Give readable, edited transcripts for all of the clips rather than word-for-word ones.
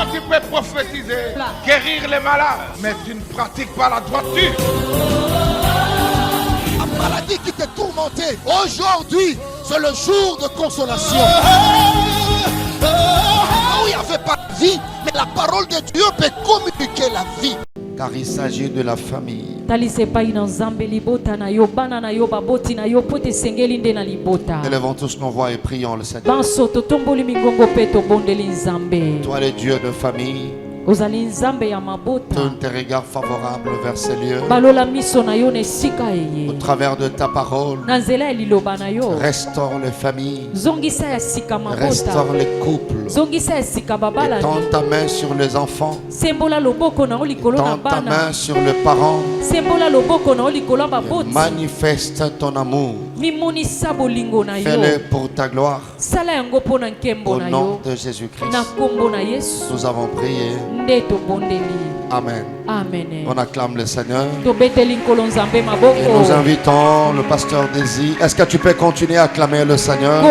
Toi, tu peux prophétiser, guérir les malades, mais tu ne pratiques pas la droiture. La maladie qui te tourmentait, aujourd'hui, c'est le jour de consolation. Où il n'y avait pas de vie, mais la parole de Dieu peut communiquer la vie. Car il s'agit de la famille. Élevons tous nos voix et prions le Seigneur. Toi le Dieu de famille, tourne tes regards favorables vers ces lieux. Au travers de ta parole, restaure les familles, restaure les couples. Étends ta main sur les enfants, étends ta main sur les parents. Manifeste ton amour. Fais-le pour ta gloire. Au nom de Jésus-Christ, nous avons prié. Amen. On acclame le Seigneur. Et nous invitons le pasteur Désir. Est-ce que tu peux continuer à acclamer le Seigneur?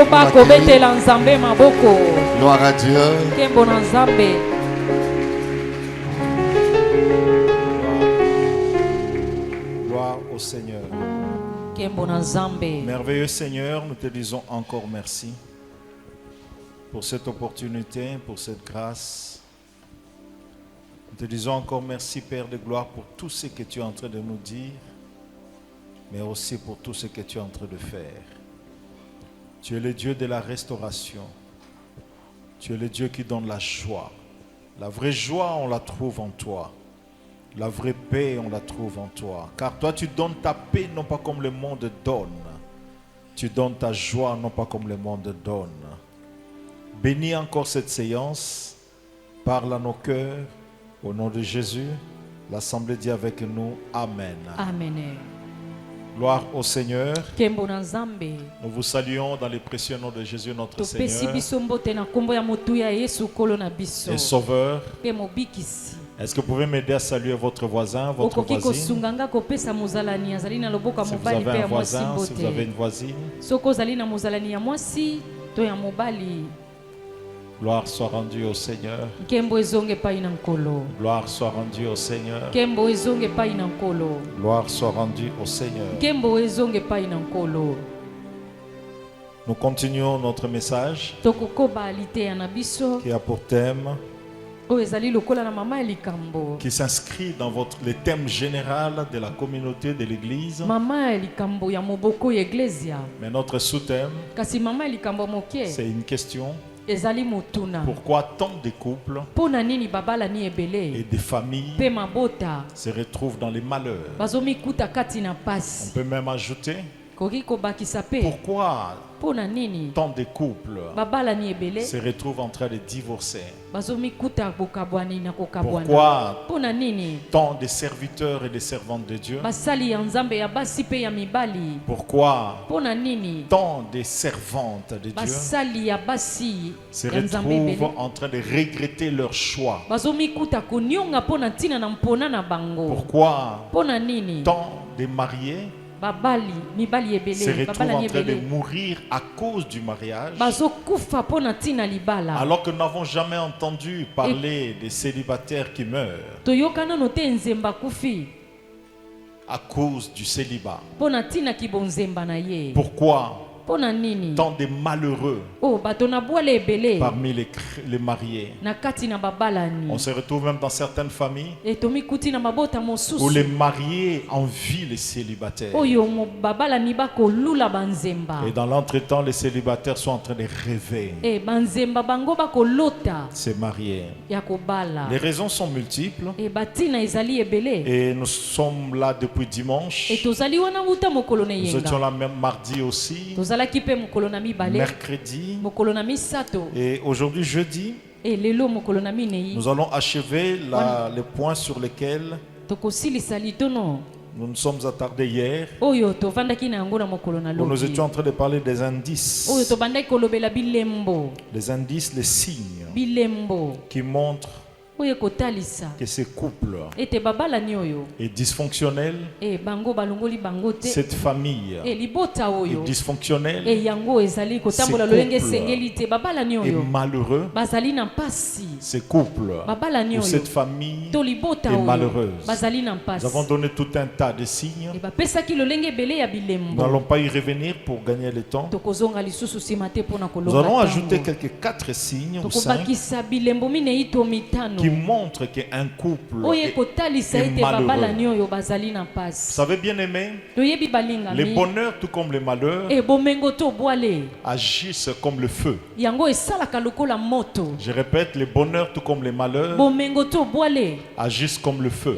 Gloire à Dieu. Gloire au Seigneur. Merveilleux Seigneur, nous te disons encore merci pour cette opportunité, pour cette grâce. Nous te disons encore merci, Père de gloire, pour tout ce que tu es en train de nous dire, mais aussi pour tout ce que tu es en train de faire. Tu es le Dieu de la restauration. Tu es le Dieu qui donne la joie. La vraie joie, on la trouve en toi. La vraie paix, on la trouve en toi. Car toi, tu donnes ta paix, non pas comme le monde donne. Tu donnes ta joie, non pas comme le monde donne. Bénis encore cette séance. Parle à nos cœurs. Au nom de Jésus, l'Assemblée dit avec nous, Amen. Amen. Gloire au Seigneur. Nous vous saluons dans le précieux nom de Jésus, notre Seigneur et Sauveur. Est-ce que vous pouvez m'aider à saluer votre voisin, votre voisine? Si vous avez un voisin, si vous avez une voisine. Gloire soit rendue au Seigneur. Gloire soit rendue au Seigneur. Gloire soit rendue au Seigneur. Nous continuons notre message qui a pour thème, qui s'inscrit dans le thème général de la communauté de l'Église. Mais notre sous-thème, c'est une question. Pourquoi tant de couples et des familles se retrouvent dans les malheurs? On peut même ajouter, pourquoi tant de couples se retrouvent en train de divorcer? Pourquoi tant de serviteurs et de servantes de Dieu? Pourquoi tant de servantes de Dieu se retrouvent en train de regretter leur choix? Pourquoi tant de mariés se retrouvent en train de mourir à cause du mariage, alors que nous n'avons jamais entendu parler des célibataires qui meurent à cause du célibat? Pourquoi tant de malheureux parmi les mariés? On se retrouve même dans certaines familles où les mariés envient les célibataires. Et dans l'entretemps, les célibataires sont en train de rêver se marier. Les raisons sont multiples. Et nous sommes là depuis dimanche. Nous étions là même mardi aussi. Mercredi. Et aujourd'hui jeudi, nous allons achever le point sur lequel nous nous sommes attardés hier, où nous étions en train de parler des indices. Les indices, les signes qui montrent que ces couples est dysfonctionnel, cette famille est dysfonctionnelle, ces couples est malheureux, ces couples ou cette famille est malheureuse. Nous avons donné tout un tas de signes. Nous n'allons pas y revenir pour gagner le temps. Nous allons ajouter quelques 4 signes ou 5 qui montrent qu'un couple est malheureux. Vous savez, bien aimé, les bonheurs tout comme les malheurs agissent comme le feu. Je répète, les bonheurs tout comme les malheurs agissent comme le feu.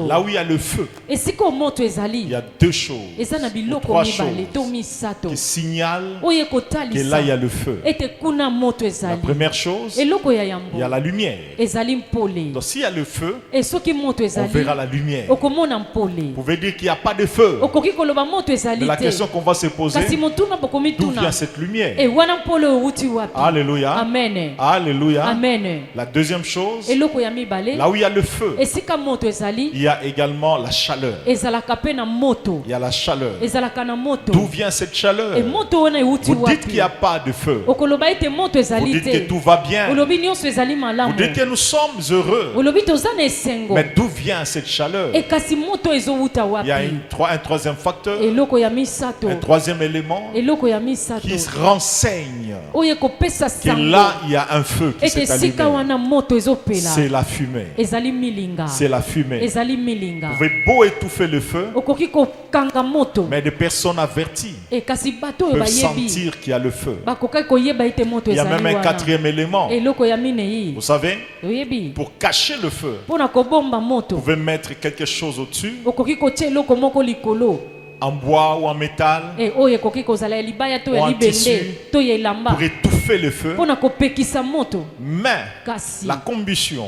Là où il y a le feu, il y a 2 choses ou 3 choses qui signalent que là il y a le feu. La première chose, il y a la lumière. Donc s'il y a le feu, on verra la lumière. Vous pouvez dire qu'il n'y a pas de feu. Mais la question qu'on va se poser, d'où vient cette lumière? Alléluia. Amen. Alléluia. Amen. La deuxième chose, là où il y a le feu, il y a également la chaleur. Il y a la chaleur. D'où vient cette chaleur? Vous dites qu'il n'y a pas de feu. Vous dites que tout va bien. Vous dites que nous sommes heureux. Mais d'où vient cette chaleur? Il y a un troisième facteur, un troisième élément qui se renseigne que là il y a un feu qui s'est allumé. C'est la fumée. C'est la fumée. Vous pouvez beau étouffer le feu, mais des personnes averties peuvent sentir qu'il y a le feu. Il y a même un 4e élément. Vous savez, pour cacher le feu, vous pouvez mettre quelque chose au-dessus, en bois ou en métal, ou en tissu, pour étouffer le feu. Mais la combustion,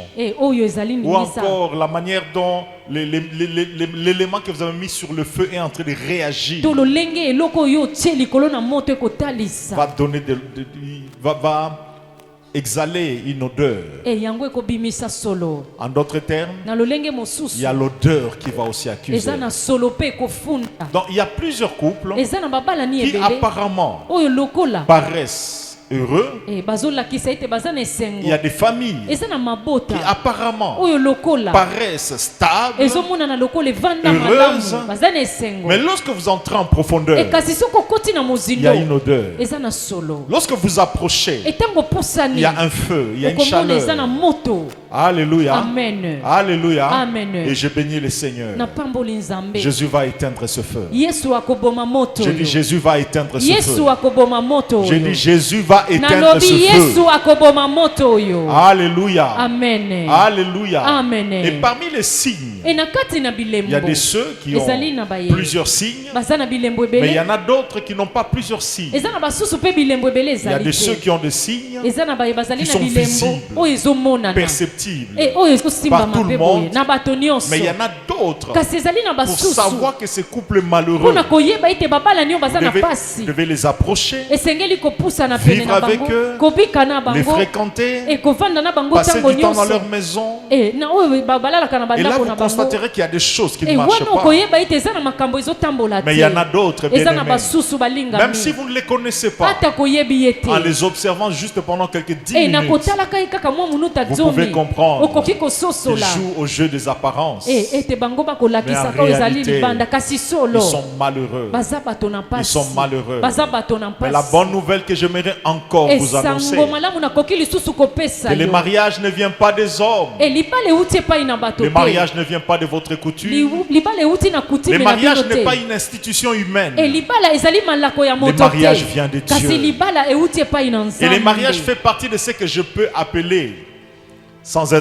ou encore la manière dont l'élément que vous avez mis sur le feu est en train de réagir, va donner va exhaler une odeur. En d'autres termes, il y a l'odeur qui va aussi accuser. Donc il y a plusieurs couples qui apparemment paraissent heureux. Il y a des familles qui apparemment paraissent stables, heureuses, mais lorsque vous entrez en profondeur, il y a une odeur. Lorsque vous approchez, il y a un feu, il y a une chaleur. Alléluia. Amen. Alléluia. Amen. Et je bénis le Seigneur. Jésus va éteindre ce feu. Je dis Jésus va éteindre ce feu. Je dis Jésus va éteindre ce feu. Alléluia. Amen. Alléluia. Amen. Et parmi les signes, il y a de ceux qui ont plusieurs signes, mais il y en a d'autres qui n'ont pas plusieurs signes. Il y a de ceux qui ont des signes qui sont visibles, perceptibles par tout le monde, mais il y en a d'autres. Pour savoir que ce couple est malheureux, vous devez les approcher, vivre avec eux, les fréquenter, passer du temps dans leur maison. Et là vous constaterez qu'il y a des choses qui ne marchent pas. Mais il y en a d'autres, bien aimés. Même si vous ne les connaissez pas, en les observant juste pendant quelques 10 minutes, vous pouvez comprendre qu'ils jouent au jeu des apparences. Mais en réalité, ils sont malheureux. Ils sont malheureux. Mais la bonne nouvelle que j'aimerais encore vous annoncer, que le mariage ne vient pas des hommes. Le mariage ne vient pas de votre coutume. Le mariage n'est pas une institution humaine. Le mariage vient de Dieu. Et le mariage fait partie de ce que je peux appeler, sans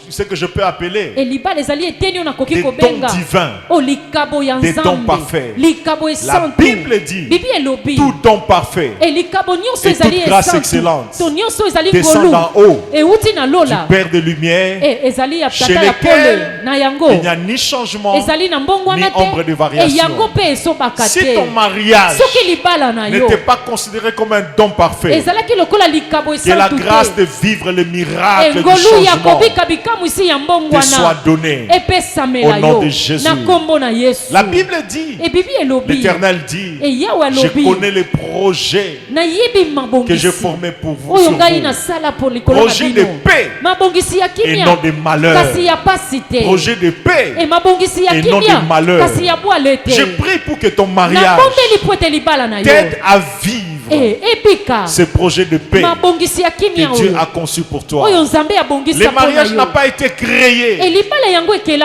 ce que je peux appeler des dons divins, des dons parfaits. La Bible dit tout don parfait et toute grâce excellente descend d'en haut du Père de lumière, chez lequel il n'y a ni changement ni ombre de variation. Si ton mariage n'était pas considéré comme un don parfait, que la grâce de vivre le miracle du changement te soit donné au nom de Jésus. La Bible dit, l'Éternel dit, je connais les projets que je formais pour vous, projet de paix et non de malheur, projet de paix et non de malheur. Je prie pour que ton mariage t'aide à vivre ce projet de paix que Dieu a conçu pour toi. Le mariage n'a pas été créé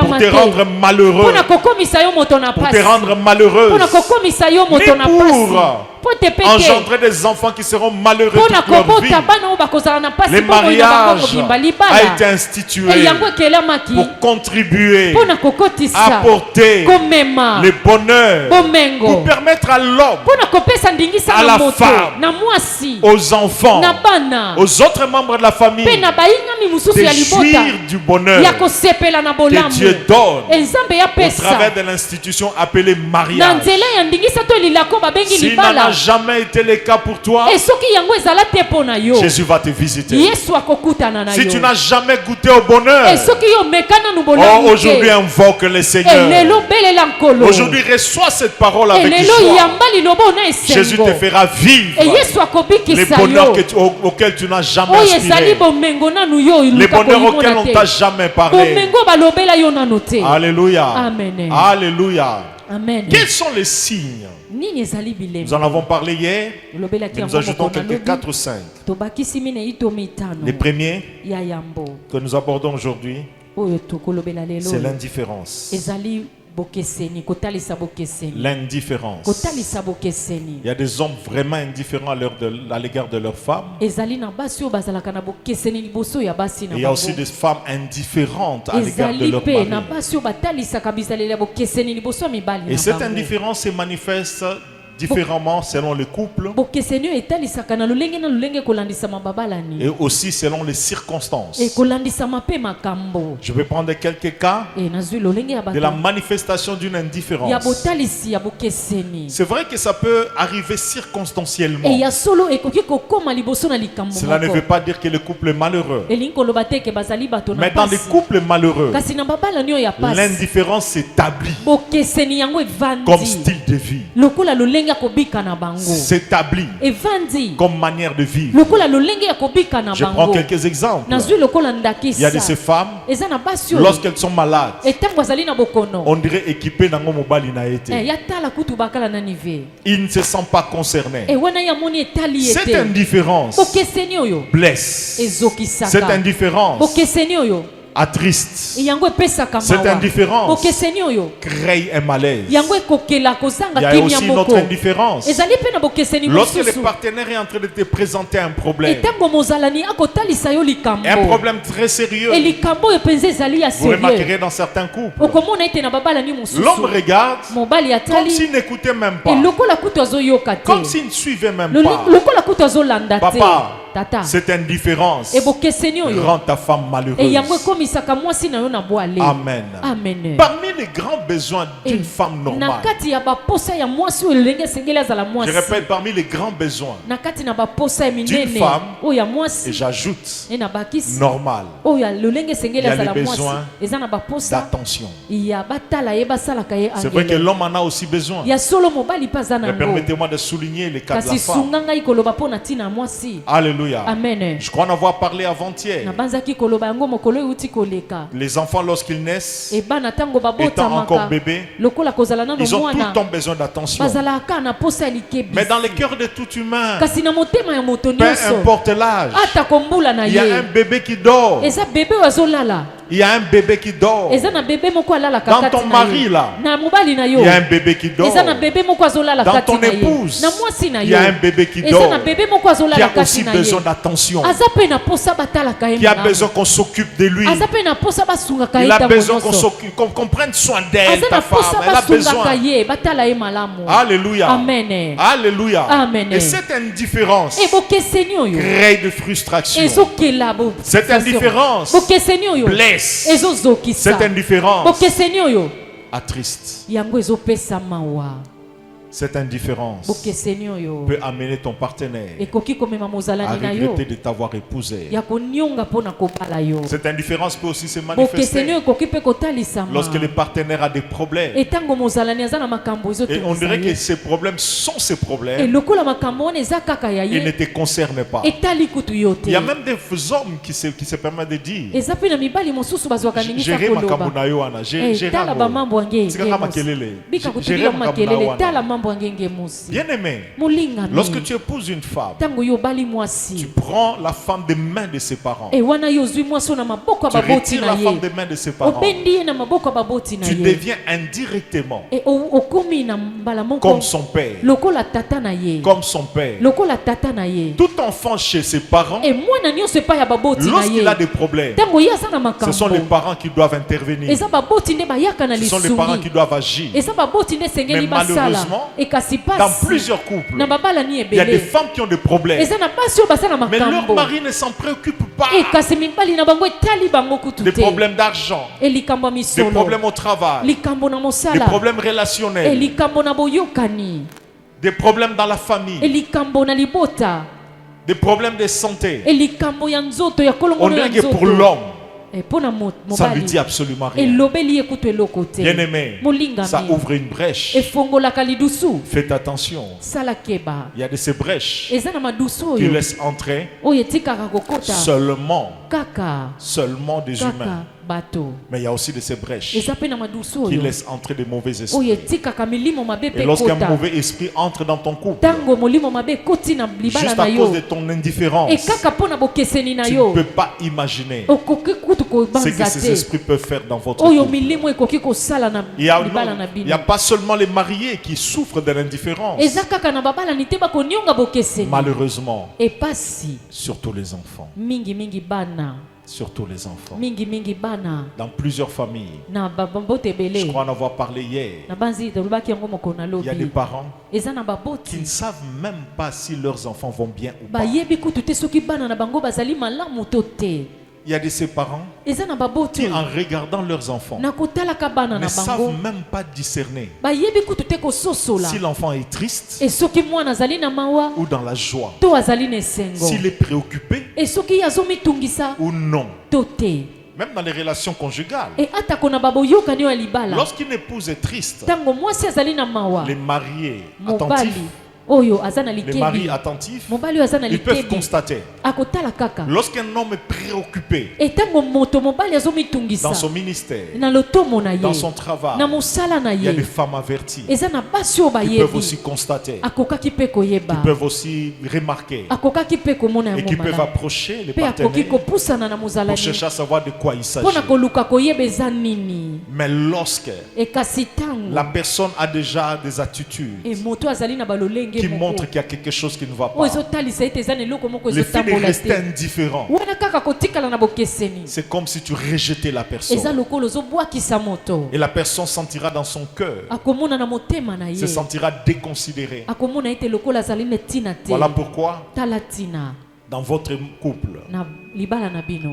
pour te rendre malheureux, pour te rendre malheureuse, ni pour engendrer des enfants qui seront malheureux toute leur vie. Le mariage a été institué pour contribuer, apporter le bonheur, pour permettre à l'homme, à la femme, aux enfants, aux autres membres de la famille de jouir du bonheur que Dieu donne au travers de l'institution appelée mariage. S'il n'en a jamais été le cas pour toi, Jésus va te visiter. Si tu n'as jamais goûté au bonheur, aujourd'hui invoque le Seigneur. Aujourd'hui reçois cette parole avec joie. Jésus te fera vivre le bonheur auquel tu n'as jamais aspiré, le bonheur auquel on ne t'a jamais parlé. Alléluia. Alléluia. Amen. Quels sont les signes? Nous en avons parlé hier, mais nous ajoutons quelques 4 ou 5. Les premiers que nous abordons aujourd'hui, c'est l'indifférence. L'indifférence. Il y a des hommes vraiment indifférents à l'égard de leurs femmes. Et il y a aussi des femmes indifférentes à l'égard de leur mari. Et cette indifférence se manifeste différemment selon le couple et aussi selon les circonstances. Je vais prendre quelques cas de la manifestation d'une indifférence. C'est vrai que ça peut arriver circonstanciellement. Cela ne veut pas dire que le couple est malheureux. Mais dans les couples malheureux, l'indifférence s'établit comme style de vie, s'établit comme manière de vivre. Je prends quelques exemples. Il y a de ces femmes, lorsqu'elles sont malades, on dirait équipées dans mon mobile. Ils ne se sentent pas concernés. Cette indifférence blesse. Cette indifférence attriste. Cette indifférence crée un malaise. Il y a aussi notre indifférence. Lorsque le partenaire est en train de te présenter un problème, un problème très sérieux, vous remarquerez dans certains couples, l'homme regarde comme s'il n'écoutait même pas, comme s'il ne suivait même pas. Papa, cette indifférence rend ta femme malheureuse. Amen. Amen. Parmi les grands besoins d'une femme normale, je répète, parmi les grands besoins d'une femme, et j'ajoute normale, il y a les besoins d'attention. C'est vrai que l'homme en a aussi besoin. Mais permettez-moi de souligner les cas de la femme. Alléluia. Amen. Je crois en avoir parlé avant-hier. Les enfants, lorsqu'ils naissent, étant encore bébés, ils ont tout le temps besoin d'attention. Mais dans le cœur de tout humain, peu importe l'âge, il y a un bébé qui dort. Il y a un bébé qui dort. Dans ton mari là, il y a un bébé qui dort. Dans ton épouse, il y a un bébé qui dort. Qui a aussi besoin d'attention. Qui a besoin qu'on s'occupe de lui. Il a besoin qu'on prenne soin d'elle, ta femme. Elle a besoin. Alléluia. Amen. Alléluia. Amen. Et cette indifférence crée de frustration. Cette indifférence blesse. Cette indifférence attriste. Cette indifférence peut amener ton partenaire à regretter de t'avoir épousé. Cette indifférence peut aussi se manifester lorsque le partenaire a des problèmes. Et on dirait que ces problèmes sont ses problèmes. Ils ne te concernent pas. Il y a même des hommes qui se permettent de dire gérer ma kamunayoana, gérer bien-aimé, lorsque tu épouses une femme, tu prends la femme des mains de ses parents. Tu retires la femme des mains de ses parents. Tu deviens indirectement comme son père. Comme son père. Tout enfant chez ses parents, lorsqu'il a des problèmes, ce sont les parents qui doivent intervenir. Ce sont les parents qui doivent agir. Mais malheureusement, dans plusieurs couples, il y a des femmes qui ont des problèmes, mais leur mari ne s'en préoccupe pas. Des problèmes d'argent, des problèmes au travail, des problèmes relationnels, des problèmes dans la famille, des problèmes de santé. On dirait que pour l'homme, ça ne lui dit absolument rien. Bien-aimé, ça ouvre une brèche. Faites attention. Il y a de ces brèches qui laissent entrer seulement des humains. Mais il y a aussi de ces brèches qui laissent entrer des mauvais esprits. Et lorsqu'un mauvais esprit entre dans ton couple, juste à cause de ton indifférence, tu ne peux pas imaginer ce que ces esprits peuvent faire dans votre couple. Il n'y a pas seulement les mariés qui souffrent de l'indifférence. Malheureusement, surtout les enfants. Surtout les enfants. Dans plusieurs familles. Je crois en avoir parlé hier. Il y a des parents qui ne savent même pas si leurs enfants vont bien ou pas. Il y a de ces parents qui, en regardant leurs enfants, ne savent même pas discerner si l'enfant est triste ou dans la joie, s'il est préoccupé ou non. Même dans les relations conjugales, lorsqu'une épouse est triste, les mariés attentifs, les maris attentifs, ils peuvent constater lorsqu'un homme est préoccupé dans son ministère, dans son travail, il y a des femmes averties qui peuvent aussi constater, qui peuvent aussi remarquer et qui peuvent approcher les partenaires pour chercher à savoir de quoi il s'agit. Mais lorsque la personne a déjà des attitudes qui montre qu'il y a quelque chose qui ne va pas, le fait de rester indifférent, c'est comme si tu rejetais la personne. Et la personne sentira dans son cœur, se sentira déconsidérée. Voilà pourquoi dans votre couple,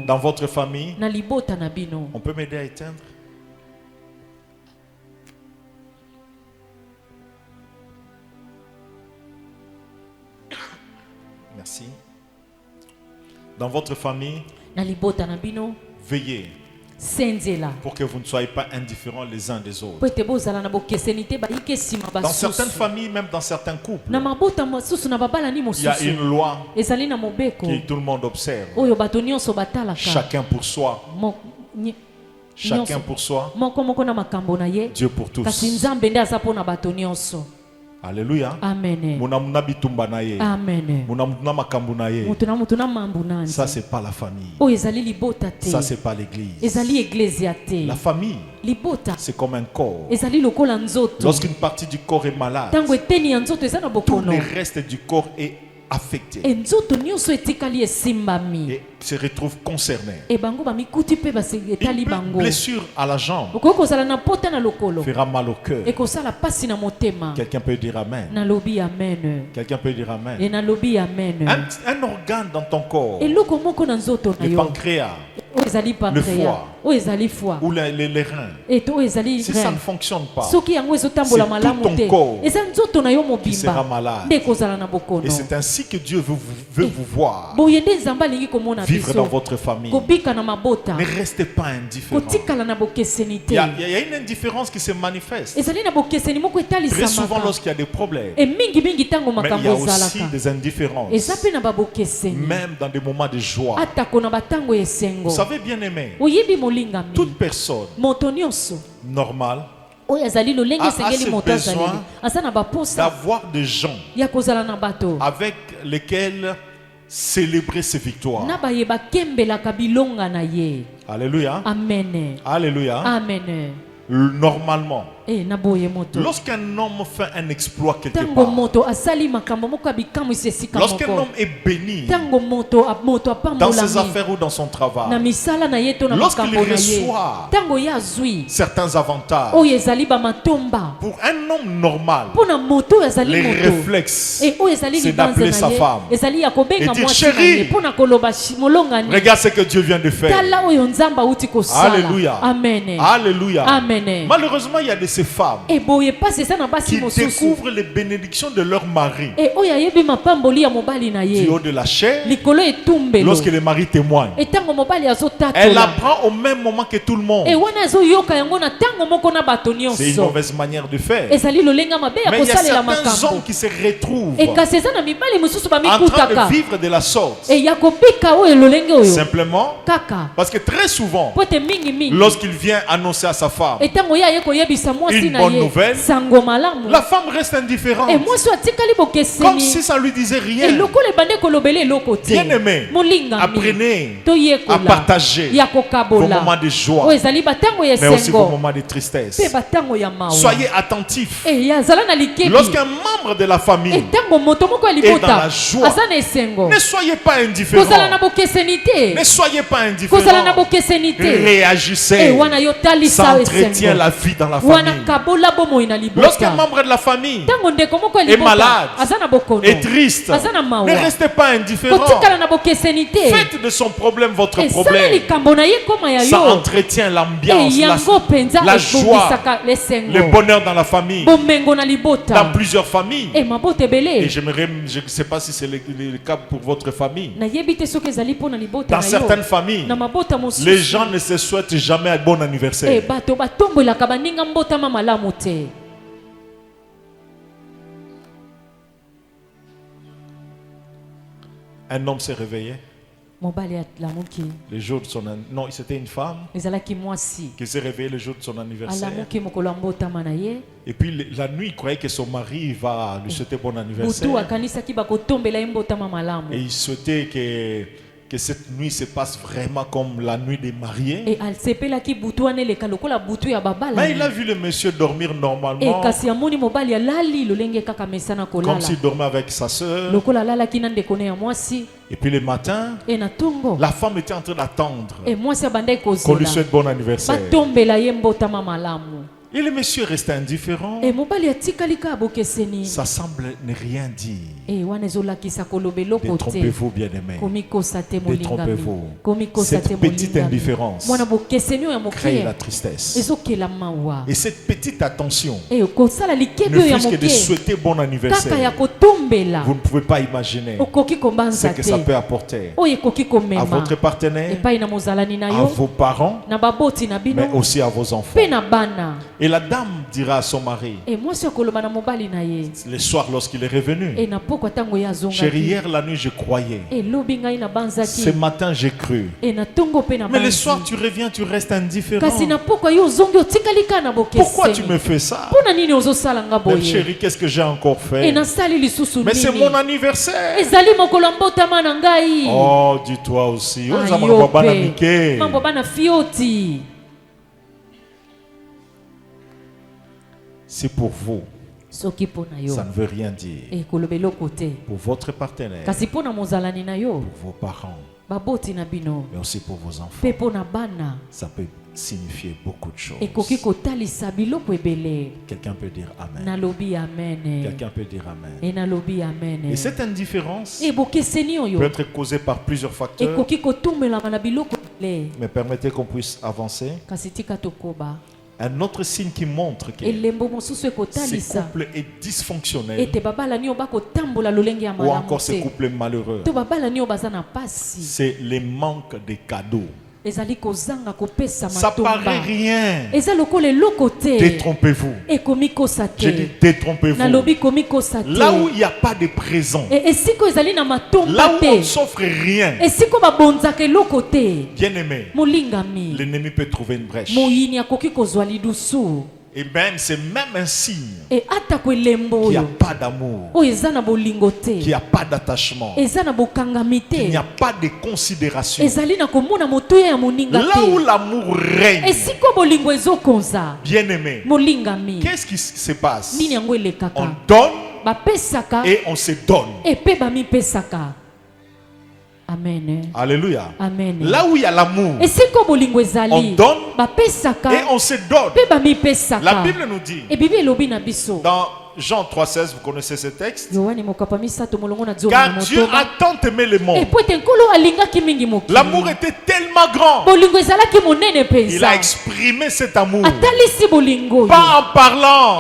dans votre famille, on peut m'aider à éteindre? Merci. Dans votre famille, veillez pour que vous ne soyez pas indifférents les uns des autres. Dans certaines familles, même dans certains couples, il y a une loi que tout le monde observe. Chacun pour soi. Chacun pour soi, Dieu pour tous. Alléluia. Amen. Amen. Ça c'est pas la famille. Ça c'est pas l'église. La famille, c'est comme un corps. Lorsqu'une partie du corps est malade, tout le reste du corps est affecté et se retrouve concerné. Une blessure à la jambe fera mal au cœur. Quelqu'un peut dire amen. Quelqu'un peut dire amen. Un organe dans ton corps, le pancréas, le foie ou les reins, si ça ne fonctionne pas, c'est tout ton corps qui sera malade. Et c'est ainsi que Dieu veut vous voir vivre dans votre famille. Ne restez pas indifférents. Il y a une indifférence qui se manifeste très souvent lorsqu'il y a des problèmes. Mais il y a aussi des indifférences, même dans des moments de joie. Vous savez, bien aimé, toute personne normale a ce besoin d'avoir des gens avec lesquels célébrer ses victoires. Alléluia. Amen. Alléluia. Amen. Lorsqu'un homme fait un exploit quelque part, lorsqu'un homme est béni dans ses affaires ou dans son travail, lorsqu'il reçoit certains avantages, pour un homme normal, les réflexes, c'est d'appeler sa femme et dire chérie, regarde ce que Dieu vient de faire. Alléluia. Amen. Alléluia. Amen. Malheureusement, il y a de ces femmes qui découvrent les bénédictions de leur mari du haut de la chair. Lorsque le mari témoigne, elle apprend au même moment que tout le monde. C'est une mauvaise manière de faire. Mais il y a certains hommes qui se retrouvent en train de vivre de la sorte, simplement parce que très souvent, lorsqu'il vient annoncer à sa femme une bonne nouvelle, la femme reste indifférente, comme si ça lui disait rien. Bien aimé, apprenez à partager vos moments de joie, mais aussi vos moments de tristesse. Soyez attentifs. Lorsqu'un membre de la famille est dans la joie, ne soyez pas indifférents. Ne soyez pas indifférents. Réagissez. Ça entretient la vie dans la famille. Lorsqu'un membre de la famille est malade, est triste, ne restez pas indifférents. Faites de son problème votre problème. Ça entretient l'ambiance, la joie, le bonheur dans la famille, dans plusieurs familles. Et je ne sais pas si c'est le cas pour votre famille. Dans certaines familles, les gens ne se souhaitent jamais un bon anniversaire. Un homme s'est réveillé le jour de son anniversaire. Non, c'était une femme qui s'est réveillée le jour de son anniversaire. Et puis la nuit, il croyait que son mari va lui souhaiter bon anniversaire. Et il souhaitait que cette nuit se passe vraiment comme la nuit des mariés. Mais il a vu le monsieur dormir normalement, comme s'il dormait avec sa soeur. Et puis le matin, la femme était en train d'attendre qu'on lui souhaite bon anniversaire. Et le monsieur restait indifférent. Ça semble ne rien dire. Détrompez-vous, bien-aimés. Détrompez-vous. Cette petite indifférence crée la tristesse. Et cette petite attention, ne fût-ce que de souhaiter bon anniversaire, vous ne pouvez pas imaginer ce que ça peut apporter à votre partenaire, à vos parents, mais aussi à vos enfants. Et la dame dira à son mari, le soir lorsqu'il est revenu, chérie, hier la nuit je croyais, ce matin j'ai cru, mais le soir tu reviens, tu restes indifférent. Pourquoi tu me fais ça? Même chérie, qu'est-ce que j'ai encore fait? Mais c'est mon anniversaire. Oh, dis-toi aussi. C'est pour vous. Ça ne veut rien dire. Pour votre partenaire, pour vos parents, mais aussi pour vos enfants. Ça peut signifier beaucoup de choses. Quelqu'un peut dire Amen. Quelqu'un peut dire Amen. Et cette indifférence peut être causée par plusieurs facteurs. Mais permettez qu'on puisse avancer. Un autre signe qui montre que ce couple est dysfonctionnel ou encore ce couple est malheureux, c'est le manque de cadeaux. Ça paraît rien. Détrompez-vous. Je dis détrompez-vous. Là où il n'y a pas de présent, là où on ne s'offre rien, bien aimé, l'ennemi peut trouver une brèche. Et même c'est même un signe qu'il n'y a pas d'amour, qu'il n'y a pas d'attachement, qu'il n'y a pas de considération. Là où l'amour règne, bien aimé, qu'est-ce qui se passe? On donne et on se donne. Amen. Alléluia. Amen. Là où il y a l'amour, on donne et on se donne. La Bible nous dit dans Jean 3,16, vous connaissez ce texte. Car Dieu a tant aimé le monde. L'amour était tellement grand. Il a exprimé cet amour. Pas en parlant,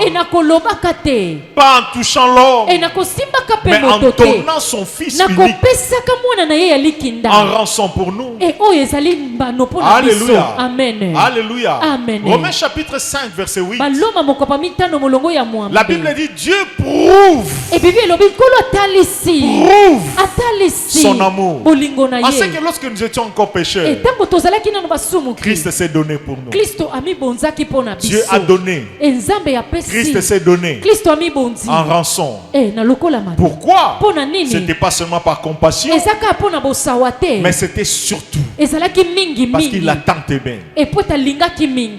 pas en touchant l'homme, mais en donnant son fils unique en rançon pour nous. Alléluia. Amen. Alléluia. Amen. Romains chapitre 5 verset 8. La Bible dit Dieu prouve son amour. En ce que lorsque nous étions encore pécheurs, Christ s'est donné pour nous. Dieu a donné. Christ s'est donné en rançon. Pourquoi? Ce n'était pas seulement par compassion, mais c'était surtout parce qu'il a tant aimé.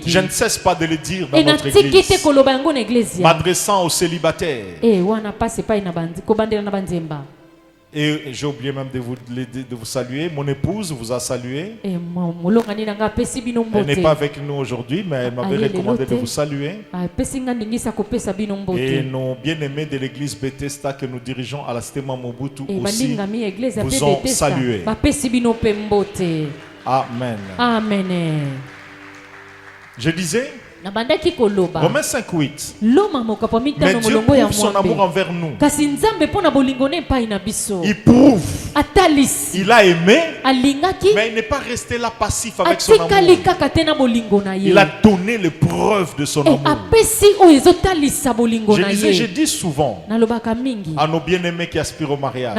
Je ne cesse pas de le dire dans notre église, m'adressant aux célibataires. Et j'ai oublié même de vous saluer. Mon épouse vous a salué. Elle n'est pas avec nous aujourd'hui, mais elle m'avait recommandé de vous saluer. Et nos bien-aimés de l'église Bethesda que nous dirigeons à la cité Mobutu aussi vous ont salué. Amen. Amen. Je disais Romains 5:8. Mais Dieu prouve son amour envers nous. Il prouve. Il a aimé, mais il n'est pas resté là passif avec son amour. Il a donné les preuves de son amour. Je dis souvent à nos bien-aimés qui aspirent au mariage,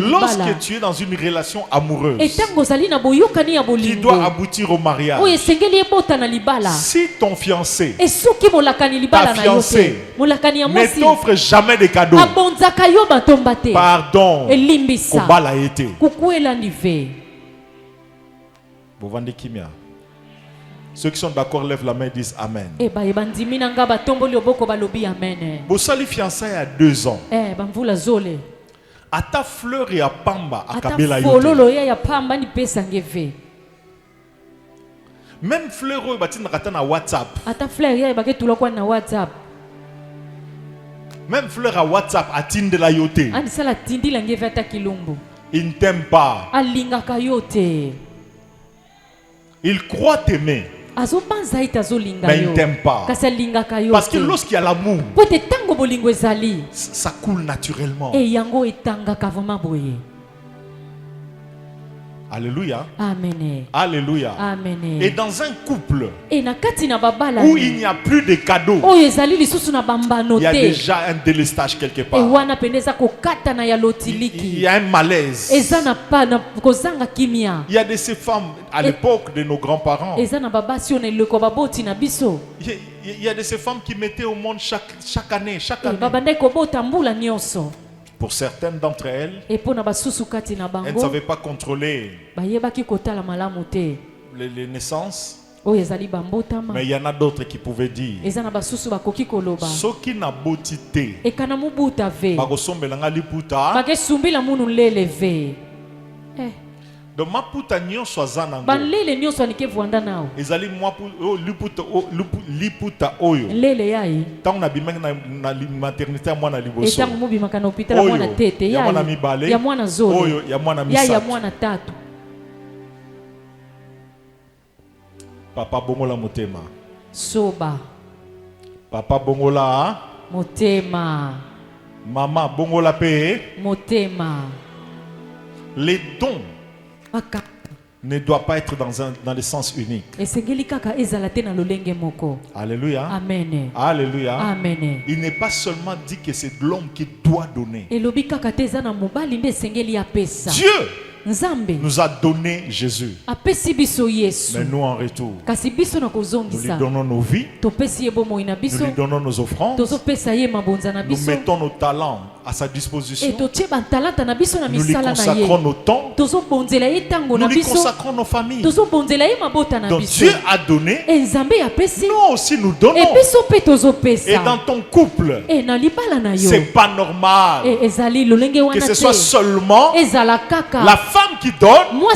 lorsque tu es dans une relation amoureuse qui doit aboutir au mariage, si ton fiancé, ta fiancée ne t'offre jamais de cadeaux, pardon, Koba l'a été. Ceux qui sont d'accord lèvent la main et disent Amen. Bosali fiançailles à 2 ans. À ta fleur et à pamba à Kabela yote. Même fleur au batin ratan à WhatsApp. Même fleur à WhatsApp à Tindela yote. Il ne t'aime pas. Il croit t'aimer, mais il ne t'aime pas. Parce que lorsqu'il y a l'amour, ça coule naturellement. Alléluia. Amen. Alléluia. Amen. Et dans un couple où il n'y a plus de cadeaux, il y a déjà un délestage quelque part. Il y a un malaise. Il y a de ces femmes à l'époque de nos grands-parents. Il y a de ces femmes qui mettaient au monde chaque année. Pour certaines d'entre elles, elles ne savaient pas contrôler les naissances. Mais il y en a d'autres qui pouvaient dire ce qui n'a beauté, donc ma puta nyonso azana balele nyonso anike vuanda nao ezali mwa liputa oyo lele yayi tant na bimeng na maternité mwana liboso etango mobimaka na hôpital mwana tete ya mwana mibale ya mwana zolo oyo ya mwana misato ya mwana tatu. Papa bongola motema soba, papa bongola motema, mama bongola pe motema. Les dons ne doivent pas être dans le sens unique. Alléluia. Amen. Alléluia. Amen. Il n'est pas seulement dit que c'est l'homme qui doit donner. Dieu nous a donné Jésus. Mais nous en retour, nous lui donnons nos vies, nous lui donnons nos offrandes, nous mettons nos talents à sa disposition, nous lui consacrons nos temps, nous lui consacrons nos familles. Donc Dieu a donné, nous aussi nous donnons. Et dans ton couple, c'est pas normal que ce soit seulement la femme qui donne ou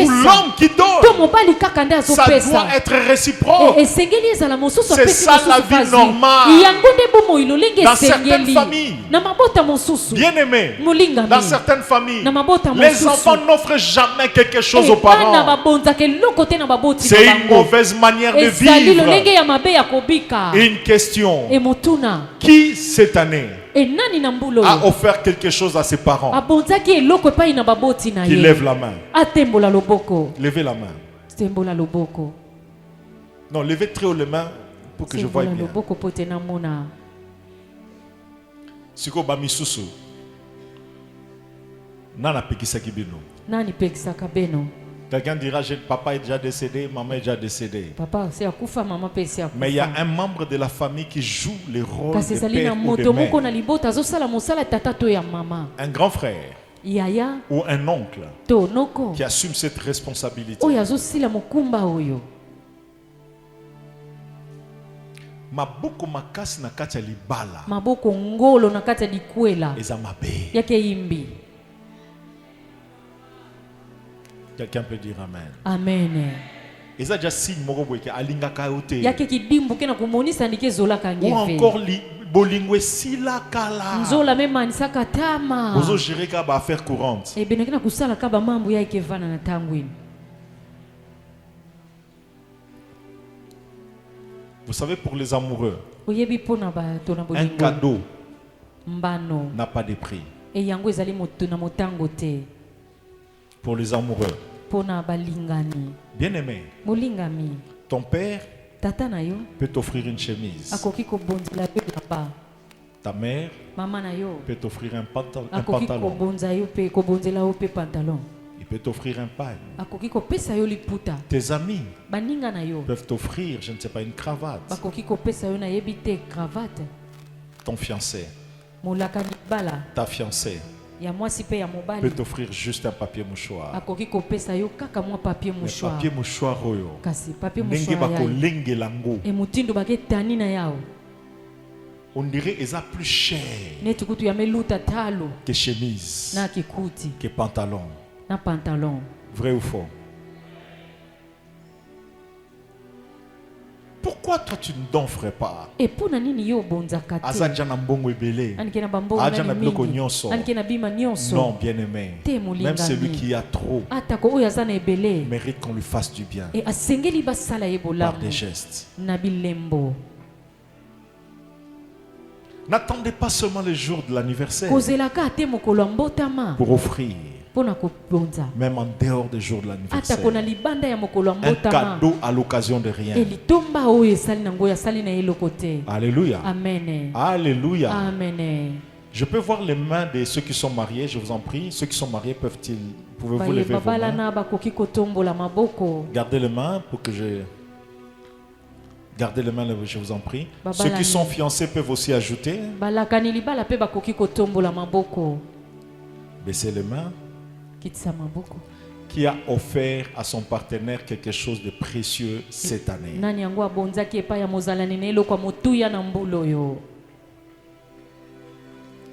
l'homme qui donne. Ça doit être réciproque. C'est ça la vie normale dans certaines familles. Bien aimé, dans certaines familles, les enfants n'offrent jamais quelque chose aux parents. C'est une mauvaise manière de vivre. Une question: qui cette année a offert quelque chose à ses parents? Qui lève la main. Levez la main. Non, levez très haut les mains pour que je voie bien. Siko ba misusu nana pekisaki bino. Nani pekisaka beno. Quelqu'un dira papa est déjà décédé, maman est déjà décédée. Papa c'est akufa, maman pesi akufa. Mais il y a un membre de la famille qui joue le rôle de père ou de mère. Un grand frère ou un oncle qui assume cette responsabilité. Maboko makasi na kati ya libala. Maboko ngolo na kati ya dikwela. Eza mabe. Yake imbi. Quelqu'un peut dire amen. Amen. Eza ja signe moko boyeke alinga ka yote. Yake kidimbu kena kumonisa ndike zola kangefe. Ou encore bolingwe sila kala. Nzola mema nisaka tama. Bozo gérer ka ba affaire courante. Benekena kusala ka ba mambo ya ikevana na tangwini. Vous savez, pour les amoureux, un cadeau n'a pas de prix. Pour les amoureux, bien aimé, ton père peut t'offrir une chemise. Ta mère peut t'offrir un pantalon. Il peut t'offrir un pain. Tes amis peuvent t'offrir, je ne sais pas, une cravate. Ton fiancé, ta fiancée peut t'offrir juste un papier mouchoir. Le papier mouchoir, on dirait qu'ils sont plus cher que chemise, que pantalon. Vrai ou faux? Pourquoi toi tu ne t'offres pas? Non, bien aimé. Même celui qui a trop mérite qu'on lui fasse du bien par des gestes. N'attendez pas seulement le jour de l'anniversaire pour offrir. Même en dehors des jours de l'anniversaire. Un cadeau à l'occasion de rien. Alléluia. Amen. Alléluia. Amen. Je peux voir les mains de ceux qui sont mariés, je vous en prie. Ceux qui sont mariés pouvez-vous lever vos mains? Gardez les mains pour que je... Gardez les mains, je vous en prie. Ceux qui sont fiancés peuvent aussi ajouter. Baissez les mains. Qui a offert à son partenaire quelque chose de précieux cette année?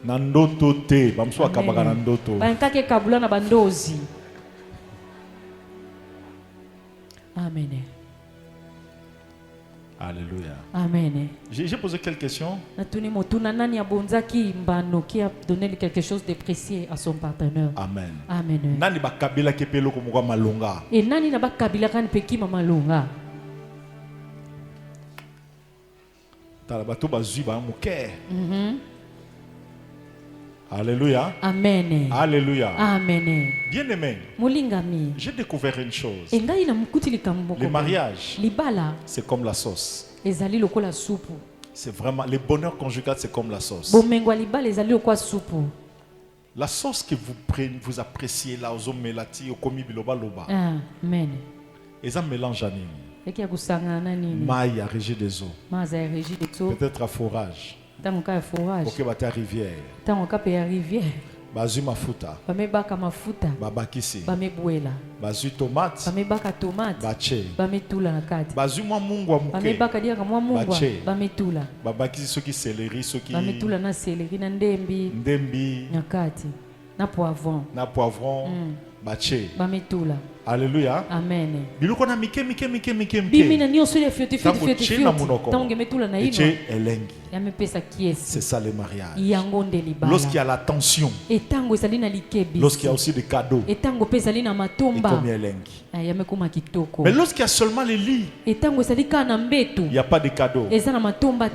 Nandoto te, bamswa kabaka nandoto. Amen. Alléluia. Amen. J'ai posé quelques questions. Qui a donné quelque chose de précieux à son partenaire. Amen. Amen. Nani ba kabila kepelo ko malonga. Et nani na ba kabila kan peki malonga. Tala bato bazui ba muke. Alléluia. Amen. Alléluia. Amen. Bien-aimé, Molingami. j'ai découvert une chose. Le mariage, c'est comme la sauce. C'est vraiment, le bonheur conjugal, c'est comme la sauce. La sauce que vous appréciez là, aux hommes melati, au komi biloba loba. Amen. Et ça mélange à nini. Maï à régie des eaux. Peut-être à forage. Ok, bata rivière. Bazu mafuta. Babakisi. Bazu tomate. Bache. Bazu mwa mungwa muke. Bache. Babakisi soki céleri soki. Ndembi. Na poivron. Bache. Alléluia. Amen. Biloko na mike. Bimina nyoso le fioti. C'est ça le mariage. Lorsqu'il y a la tension, lorsqu'il y a aussi des cadeaux, et comme mais lorsqu'il y a seulement les lits, il n'y a pas de cadeaux, il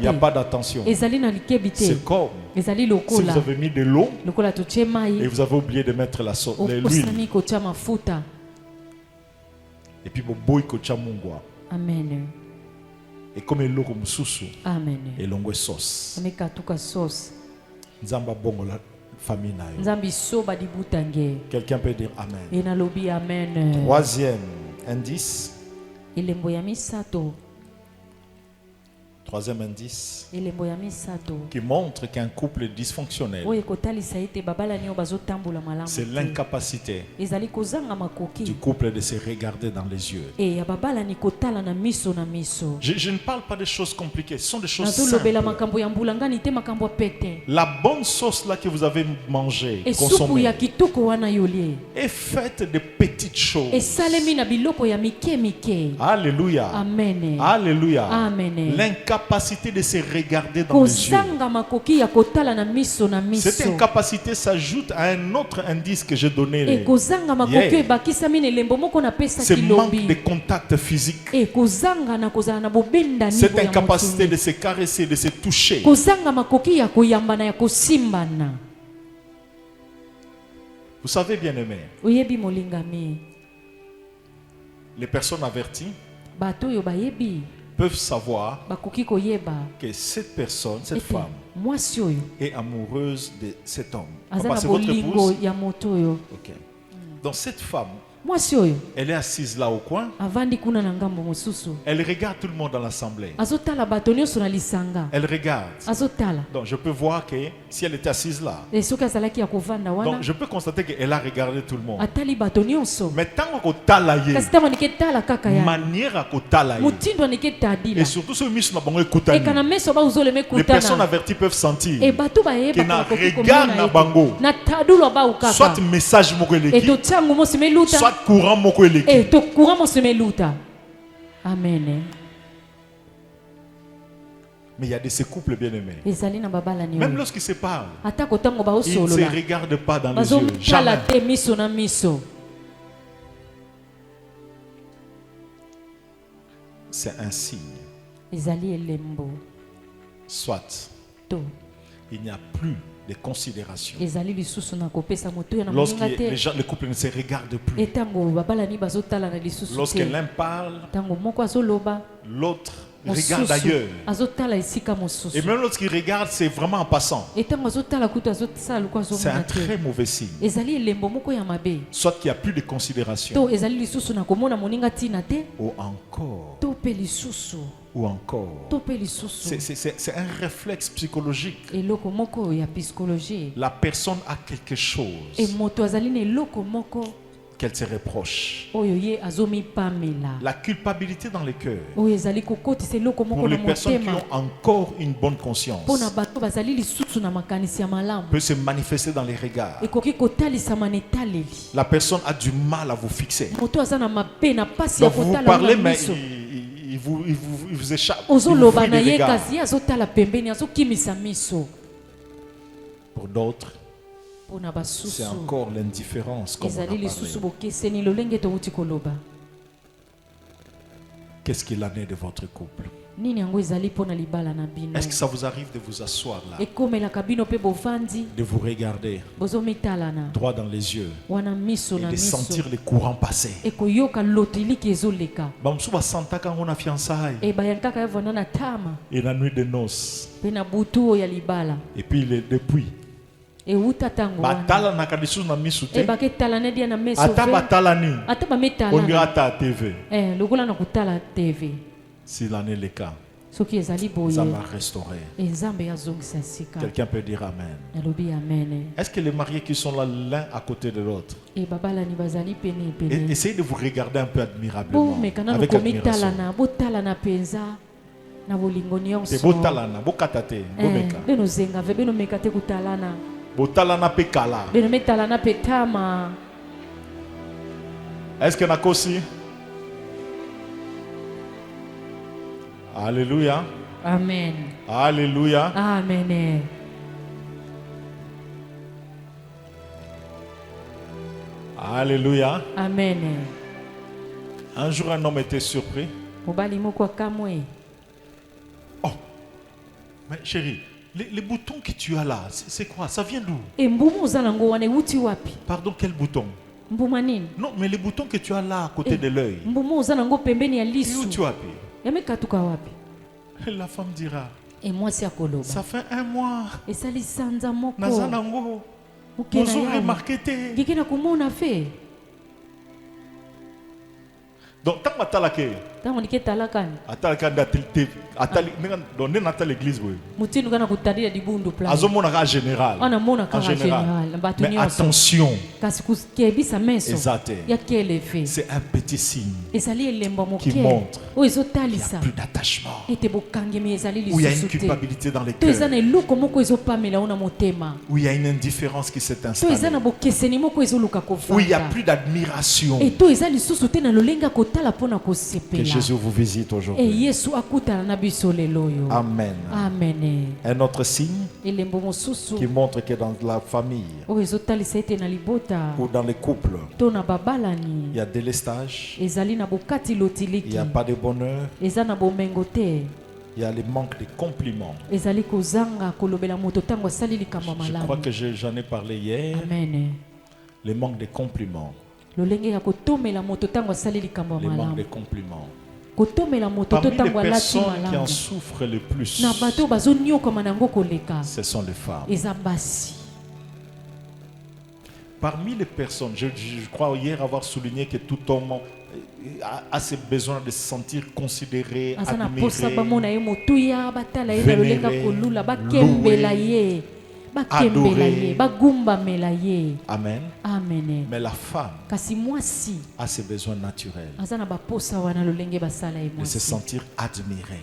n'y a pas d'attention. C'est comme si vous avez mis de l'eau et vous avez oublié de mettre l'huile. Et puis Amen. et comme il loko mususu. Amen. Et l'ongwe sauce. Sauce. Nzamba bongo la famille na yo. Nzambi soba di butange. Quelqu'un peut dire amen. Ena lobi amen. Troisième indice. Elembo ya misato. Troisième indice qui montre qu'un couple est dysfonctionnel, c'est l'incapacité du couple de se regarder dans les yeux. Je ne parle pas de choses compliquées, ce sont des choses simples. La bonne sauce là que vous avez mangée, consommée, est faite de petites choses. Alléluia. Amen. Alléluia. Amen. L'incapacité de se regarder dans les yeux. Cette incapacité s'ajoute à un autre indice que j'ai donné. Ce manque de contact physique. Cette incapacité de se caresser, de se toucher. Vous savez, bien aimé, les personnes averties peuvent savoir que cette personne, cette femme, est amoureuse de cet homme. C'est votre épouse? Okay. Donc cette femme, elle est assise là au coin. Elle regarde tout le monde dans l'assemblée. Elle regarde. Donc je peux voir que si elle était assise là, donc je peux constater qu'elle a regardé tout le monde. Mais tant qu'on manière à et surtout ce les personnes averties peuvent sentir que na regard na bango soit message soit courant moko eleki. Amen. Mais il y a de ces couples bien-aimés. Même lorsqu'ils se parlent, ils ne se regardent pas dans les yeux. Jamais. C'est un signe. Soit il n'y a plus de considération. Lorsque le couple ne se regarde plus. Lorsque l'un parle, l'autre regarde ailleurs. Et même lorsqu'il regarde, c'est vraiment en passant. C'est un très mauvais signe. Soit qu'il n'y a plus de considération. Ou encore. C'est un réflexe psychologique. La personne a quelque chose qu'elle se reproche. La culpabilité dans le cœur. Pour les personnes qui ont encore une bonne conscience, peut se manifester dans les regards. La personne a du mal à vous fixer. Donc vous vous parlez, mais il vous échappe. Pour d'autres, c'est encore l'indifférence, comme on a parlé. Qu'est-ce qu'il en est de votre couple? Est-ce que ça vous arrive de vous asseoir là, de vous regarder droit dans les yeux et de sentir les courants passer? On a fiançailles et la nuit de noces et puis depuis batala na kadisu na misu te ata batalani on dira ta TV. S'il en est le cas, ça m'a restauré. Quelqu'un peut dire Amen. Est-ce que les mariés qui sont là l'un à côté de l'autre, essayez de vous regarder un peu admirablement, avec admiration. Est-ce que n'a aussi? Alléluia. Amen. Alléluia. Amen. Alléluia. Amen. Un jour, un homme était surpris. Oh, mais chérie, les boutons que tu as là, c'est quoi? Ça vient d'où? Pardon, quel bouton? Non, mais les boutons que tu as là à côté de l'œil. Et où tu as pu? Et la femme dira, ça fait un mois. Nazanango, nous avons remarqué. Donc, tant que l'église, général. Mais attention, c'est un petit signe qui montre qu'il n'y a plus d'attachement, où il y a une culpabilité dans les cœurs, où il y a une indifférence qui s'est installée, où il n'y a plus d'admiration. Que Jésus vous visite aujourd'hui. Amen. Amen. Un autre signe qui montre que dans la famille ou dans les couples, il y a délestage, il n'y a pas de bonheur, il y a le manque de compliments. Je crois que j'en ai parlé hier. Amen. Le manque de compliments. Le manque de compliments. Parmi les personnes qui en souffrent le plus, ce sont les femmes. Parmi les personnes, je crois hier avoir souligné que tout homme a ce besoin de se sentir considéré, admiré, vénéré, loué, adoré. Amen. Amen. Mais la femme a ses besoins naturels de se sentir admirée.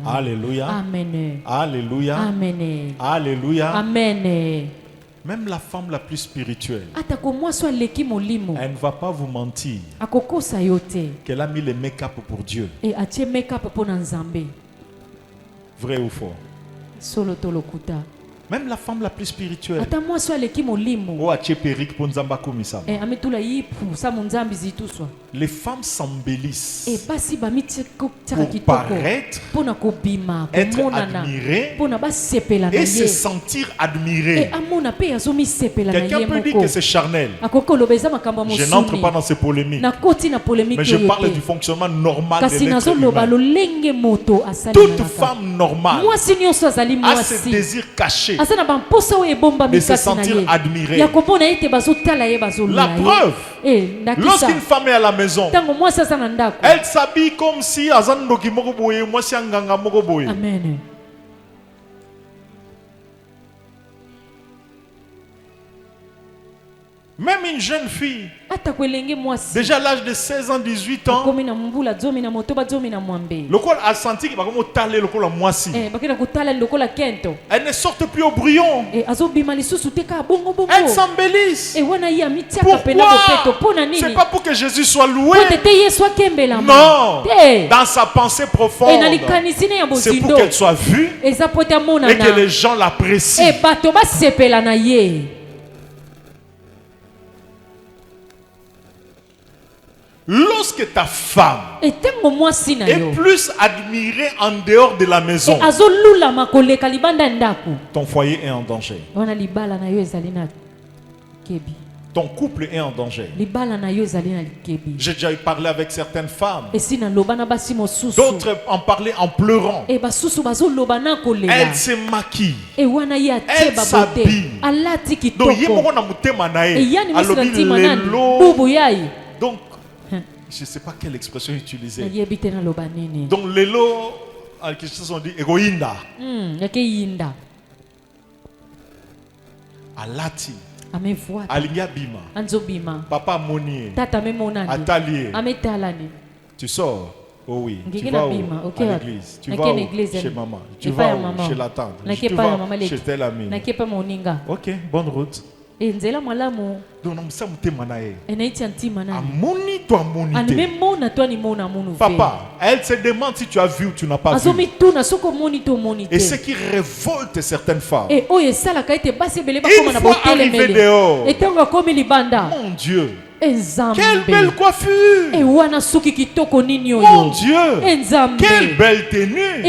Alléluia. Amen. Alléluia. Amen. Alléluia. Amen. Même la femme la plus spirituelle, elle ne va pas vous mentir qu'elle a mis le make-up pour Dieu. Vrai ou faux? Même la femme la plus spirituelle. Les femmes s'embellissent pour paraître, être admirées et se sentir admirées. Quelqu'un peut dire que c'est charnel. Je n'entre pas dans ces polémiques, mais je parle du fonctionnement normal de l'être humain. Toute femme normale a ce désir caché de se sentir admirée. La preuve, lorsqu'une femme est à la maison, elle s'habille comme si Amen. Même une jeune fille, déjà à l'âge de 16 ans, 18 ans, le corps a senti qu'il va taler le corps à moisi. Elle ne sort plus au brouillon. Elle s'embellisse. Pourquoi? C'est pas pour que Jésus soit loué. Non. Dans sa pensée profonde, c'est pour qu'elle soit vue et que les gens l'apprécient. Lorsque ta femme est plus admirée en dehors de la maison, ton foyer est en danger. Ton couple est en danger. J'ai déjà parlé avec certaines femmes. D'autres en parlaient en pleurant. Elles se maquillent. Elles s'habillent. Donc, je ne sais pas quelle expression utiliser. Donc, les lots, quelque chose on dit égoïnda. Alati. Alinga bima. Papa monier. Atelier. Tu sors. Oh oui. Tu vas où? À l'église. Tu vas où? Chez maman. Tu vas où? Chez la tante. Tu vas chez tel ami. Ok, bonne route. Papa, elle se demande si tu as vu ou tu n'as pas vu. Et ce qui révolte certaines femmes, une fois arrivé dehors, mon Dieu, quelle belle coiffure! Mon Dieu! Quelle belle tenue!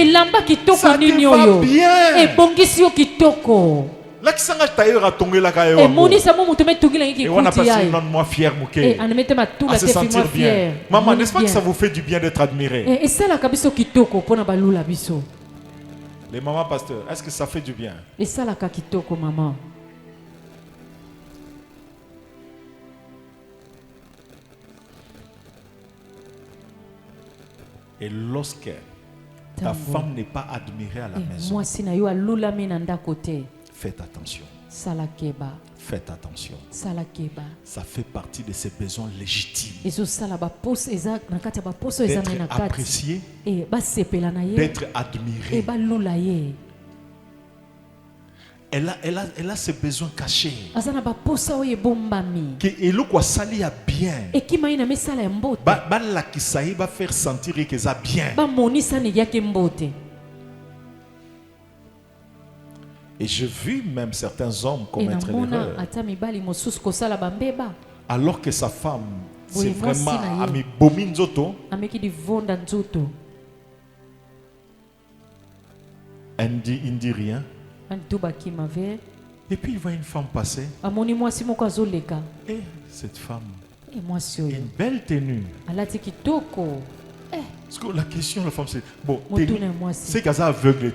Ça te va bien! Et on a passé une moi fier à se sentir bien. Maman, n'est-ce pas que ça vous fait du bien d'être admiré? Les mamans pasteurs, est-ce que ça fait du bien? Et lorsque ta femme n'est pas admirée à la maison, faites attention. Faites attention. Ça fait partie de ses besoins légitimes. D'être apprécié, d'être admiré. Elle a ses besoins cachés. Et le quoi sali a bien. La kisaï va faire sentir que ça bien. Et j'ai vu même certains hommes commettre l'erreur. Alors que sa femme, c'est vraiment ami bominzoto. Il ne dit rien. Et puis il voit une femme passer. Et cette femme, une belle tenue. Parce que la question de la femme, c'est bon, c'est qu'elle est aveugle,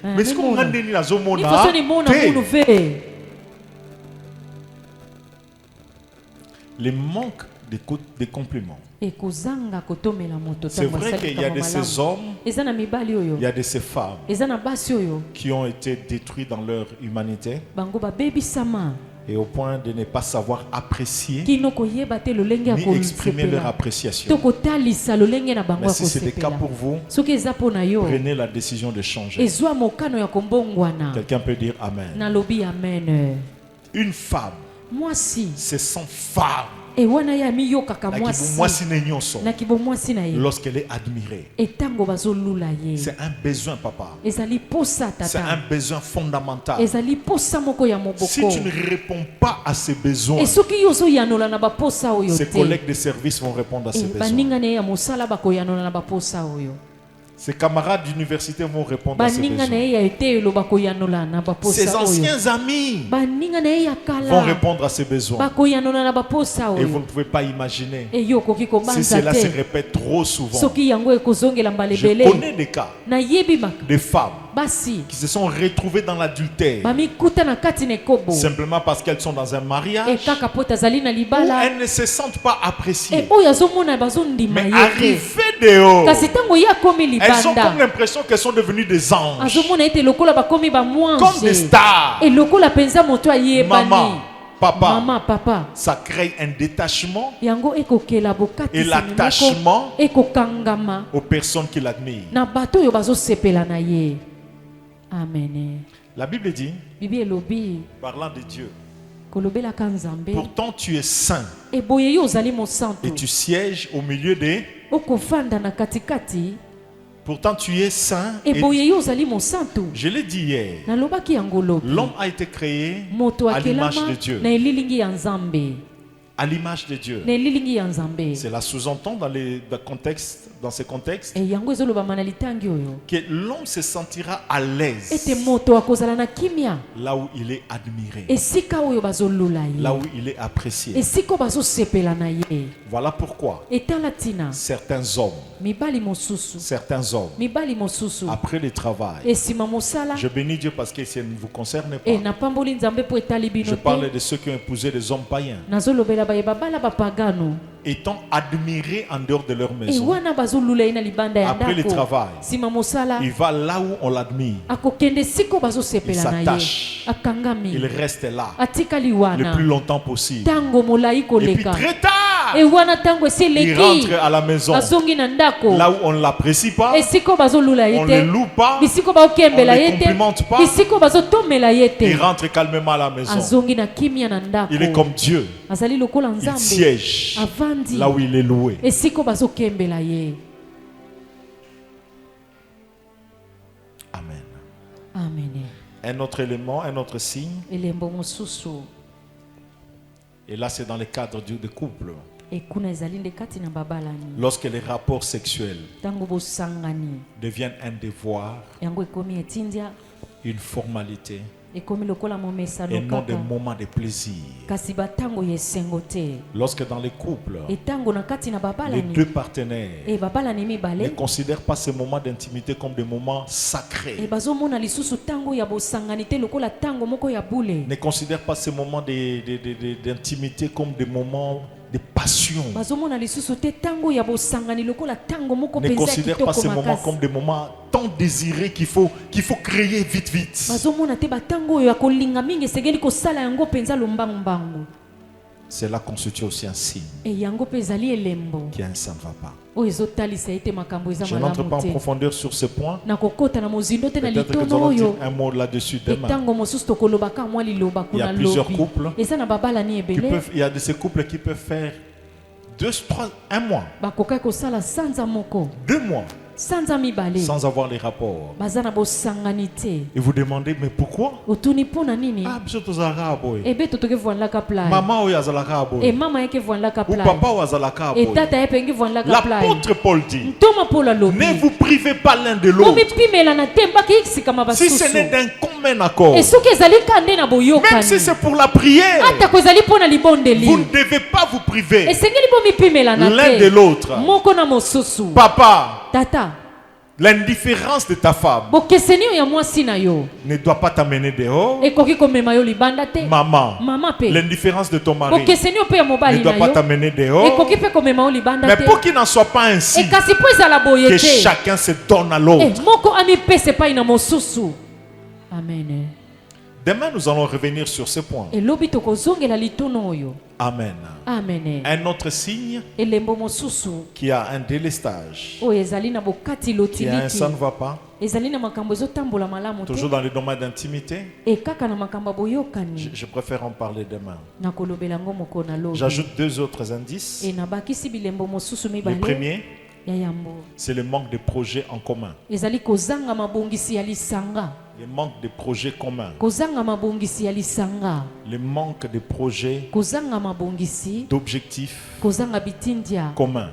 mais est-ce qu'on a donné la zone? Les manques de compliments. C'est vrai qu'il y a de ces hommes, il y a de ces femmes qui ont été détruits dans leur humanité et au point de ne pas savoir apprécier ni exprimer leur appréciation. Mais si c'est le cas pour vous, prenez la décision de changer. Quelqu'un peut dire Amen. Une femme se sent femme lorsqu'elle est admirée. C'est un besoin, papa. C'est un besoin fondamental. Si tu ne réponds pas à ces besoins, ses collègues de service vont répondre à ces besoins. Ses camarades d'université vont répondre à ses besoins. Ses anciens amis vont répondre à ses besoins. Et vous ne pouvez pas imaginer si cela se répète trop souvent. Je connais des cas de femmes qui se sont retrouvées dans l'adultère simplement parce qu'elles sont dans un mariage où elles ne se sentent pas appréciées. Mais arrivées dehors, elles ont comme l'impression qu'elles sont devenues des anges, comme des stars. Maman, papa, ça crée un détachement et l'attachement aux personnes qui l'admirent. Amen. La Bible dit, parlant de Dieu, pourtant tu es saint et tu sièges au milieu des... Pourtant tu es saint et je l'ai dit hier, l'homme a été créé à l'image de Dieu. À l'image de Dieu. Cela sous-entend dans ce contexte que l'homme se sentira à l'aise là où il est admiré, là où il est apprécié. Voilà pourquoi certains hommes après le travail, je bénis Dieu parce que ça ne vous concerne pas. Je parle de ceux qui ont épousé des hommes païens, étant admirés en dehors de leur maison. Après le travail, il va là où on l'admire. Il s'attache. Il reste là le plus longtemps possible. Et puis très tard, il rentre à la maison. Là où on ne l'apprécie pas, on ne le loue pas, on ne le complimente pas. Il rentre calmement à la maison. Il est comme Dieu. Il siège là où il est loué. Amen. Un autre élément, un autre signe. Et là, c'est dans le cadre de couple. Lorsque les rapports sexuels deviennent un devoir, une formalité, et non des moments de plaisir. Lorsque dans les couples, les deux partenaires ne considèrent pas ces moments d'intimité comme des moments sacrés, ne considèrent pas ces moments d'intimité comme des moments de passion, ne considère pas ces moments comme des moments tant désirés qu'il faut créer vite. Cela constitue aussi un signe qu'il y a un ça ne va pas. Je n'entre pas en profondeur sur ce point. Peut-être que nous allons dire un mot là-dessus demain. Il y a plusieurs couples il y a de ces couples qui peuvent faire 1 mois, 2 mois sans avoir les rapports. Et vous demandez, mais pourquoi? Maman ou papa ou l'apôtre Paul dit, ne vous privez pas l'un de l'autre. Si ce n'est d'un commun accord, même si c'est pour la prière, vous ne devez pas vous priver l'un de l'autre. Papa, l'indifférence de ta femme ne doit pas t'amener dehors. Maman, l'indifférence de ton mari ne doit pas t'amener dehors. Mais pour qu'il n'en soit pas ainsi, que chacun se donne à l'autre. Demain, nous allons revenir sur ce point. Amen. Amen. Un autre signe qui a un délestage, qui a un ça ne va pas, toujours dans le domaine d'intimité. Je préfère en parler demain. J'ajoute 2 autres indices. Le premier, c'est le manque de projets en commun. Le manque de projets communs. Le manque de projets, d'objectifs communs.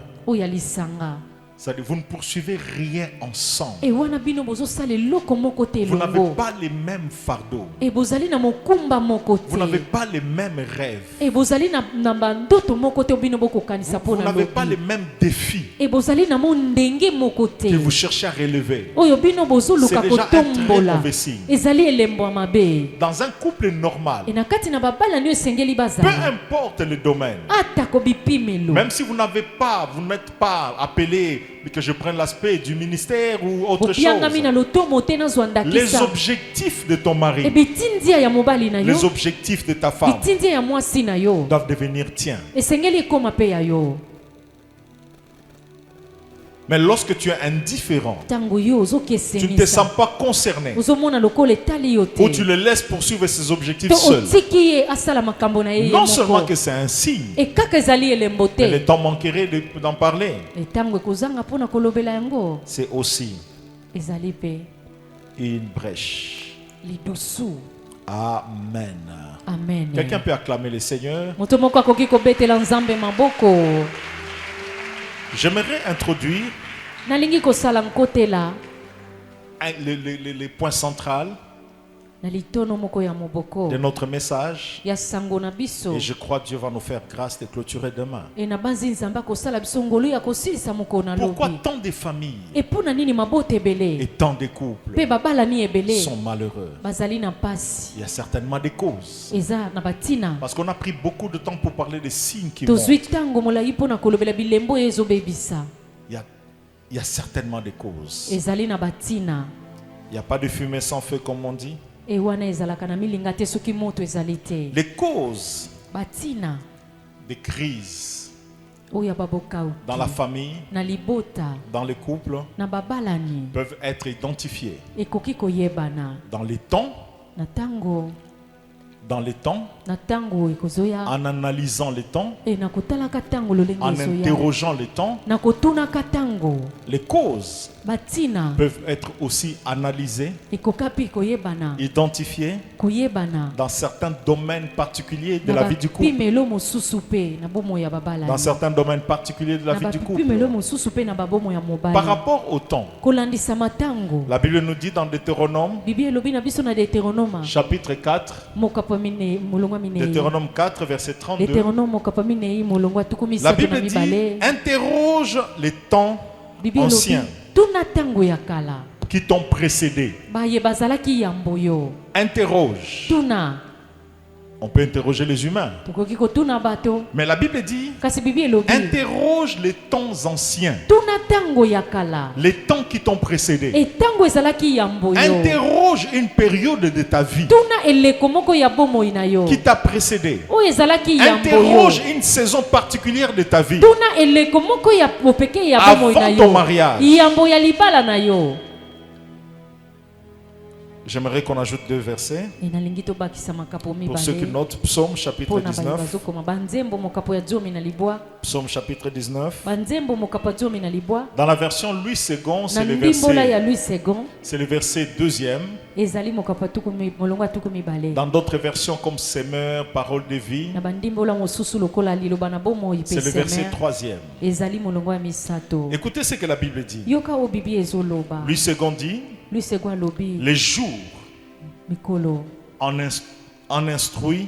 C'est-à-dire, vous ne poursuivez rien ensemble. Vous n'avez pas les mêmes fardeaux. Vous n'avez pas les mêmes rêves. Vous n'avez pas les mêmes défis que vous cherchez à relever. C'est déjà un très mauvais signe. Dans un couple normal, peu importe le domaine, même si vous n'êtes pas appelé, que je prenne l'aspect du ministère ou autre chose, les objectifs de ton mari, les objectifs de ta femme doivent devenir tiens. Mais lorsque tu es indifférent, tu ne te sens pas concerné, ou tu le laisses poursuivre ses objectifs seul, non seulement que c'est un signe, mais le temps manquerait d'en parler. C'est aussi une brèche. Amen. Quelqu'un peut acclamer le Seigneur. J'aimerais introduire le point central de notre message. Et je crois que Dieu va nous faire grâce de clôturer demain. Pourquoi tant de familles et tant de couples sont malheureux? Il y a certainement des causes. Parce qu'on a pris beaucoup de temps pour parler des signes qui montrent. Il y a certainement des causes. Il n'y a pas de fumée sans feu, comme on dit. Les causes des crises dans la famille, dans les couples, peuvent être identifiées dans les temps, en analysant les temps, en interrogeant les temps. Les causes peuvent être aussi analysées, identifiées dans certains domaines particuliers de la vie du couple. Dans certains domaines particuliers de la vie du couple. Par rapport au temps, la Bible nous dit dans Deutéronome, chapitre 4, Deutéronome 4, verset 32, la Bible dit, interroge les temps anciens qui t'ont précédé. Interroge. On peut interroger les humains. Mais la Bible dit, interroge les temps anciens. Les temps qui t'ont précédé. Interroge une période de ta vie qui t'a précédé. Interroge une saison particulière de ta vie avant ton mariage. J'aimerais qu'on ajoute 2 versets pour ceux qui notent. Psaume chapitre 19. Psaume chapitre 19. Dans la version Louis II, c'est le verset 2e. Dans d'autres versions comme Semeur, Parole de vie, c'est le verset 3e. Écoutez ce que la Bible dit. Louis II dit, les jours en instruit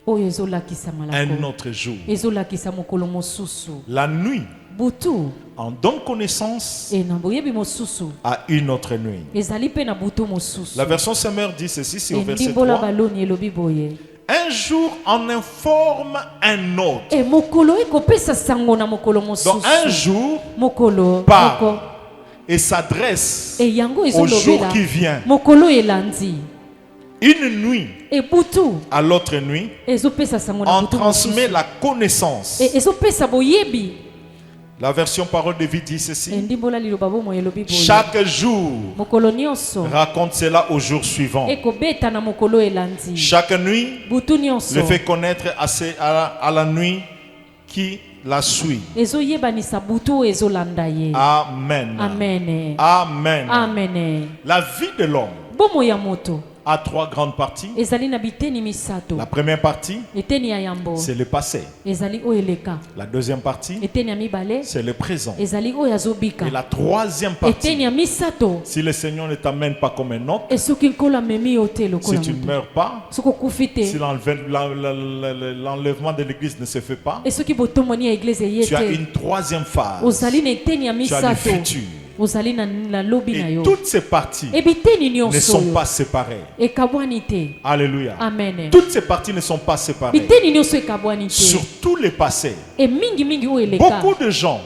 un autre jour. La nuit en donne connaissance à une autre nuit. La version Semeur dit ceci, c'est au verset 3. Un jour en informe un autre. Donc un jour part et s'adresse au jour qui vient. Une nuit à l'autre nuit, on transmet la connaissance. La version parole de vie dit ceci. Chaque jour raconte cela au jour suivant. Chaque nuit le fait connaître à la nuit qui la suit. Amen. Amen. Amen. Amen. La vie de l'homme a trois grandes parties. La première partie, c'est le passé. La deuxième partie, c'est le présent. Et la troisième partie, si le Seigneur ne t'amène pas comme un autre, si tu ne meurs pas, si l'enlèvement de l'église ne se fait pas, tu as une troisième phase. Tu as le futur. Et toutes ces parties ne sont pas séparées. Alléluia. Amen. Toutes ces parties ne sont pas séparées. Sur tous les passés, beaucoup de gens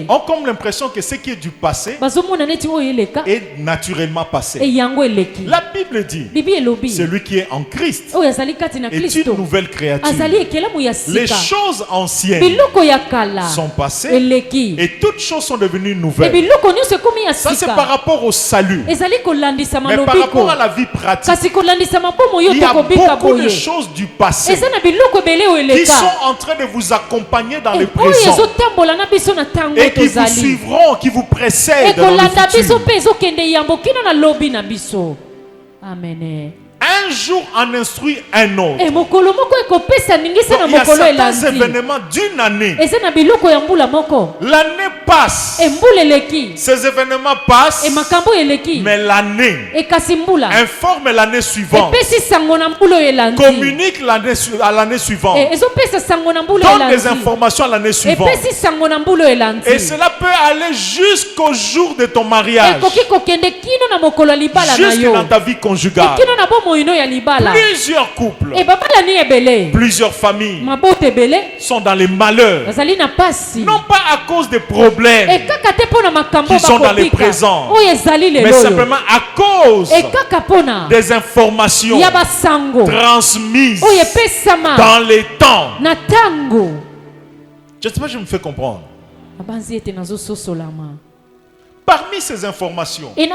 ont comme l'impression que ce qui est du passé est naturellement passé. La Bible dit, celui qui est en Christ est une nouvelle créature. Les choses anciennes sont passées et toutes choses sont devenues nouvelles. Ça, c'est par rapport au salut. Mais par rapport à la vie pratique, il y a beaucoup de choses du passé qui sont en train de vous accompagner dans le présent et qui vous suivront, qui vous précèdent dans le futur. Amen. Un jour en instruit un autre. Il y a certains événements d'une année. L'année passe. Ces événements passent. Mais l'année informe l'année suivante. Communique à l'année suivante. Donne des informations à l'année suivante. Et cela peut aller jusqu'au jour de ton mariage. Jusque dans ta vie conjugale. Plusieurs couples, plusieurs familles sont dans les malheurs, non pas à cause des problèmes qui sont dans les présents, mais simplement à cause des informations transmises dans les temps. Je ne sais pas si je me fais comprendre. Parmi ces informations, il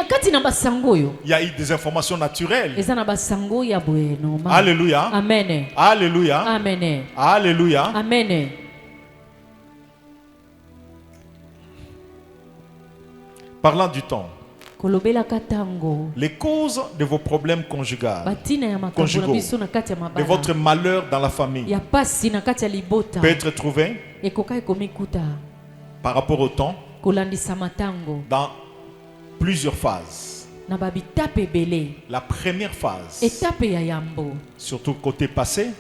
y a eu des informations naturelles. Alléluia. Amen. Alléluia. Amen. Alléluia. Amen. Parlant du temps, les causes de vos problèmes conjugaux, de votre malheur dans la famille, peut être trouvées par rapport au temps dans plusieurs phases. La première phase, surtout côté passé,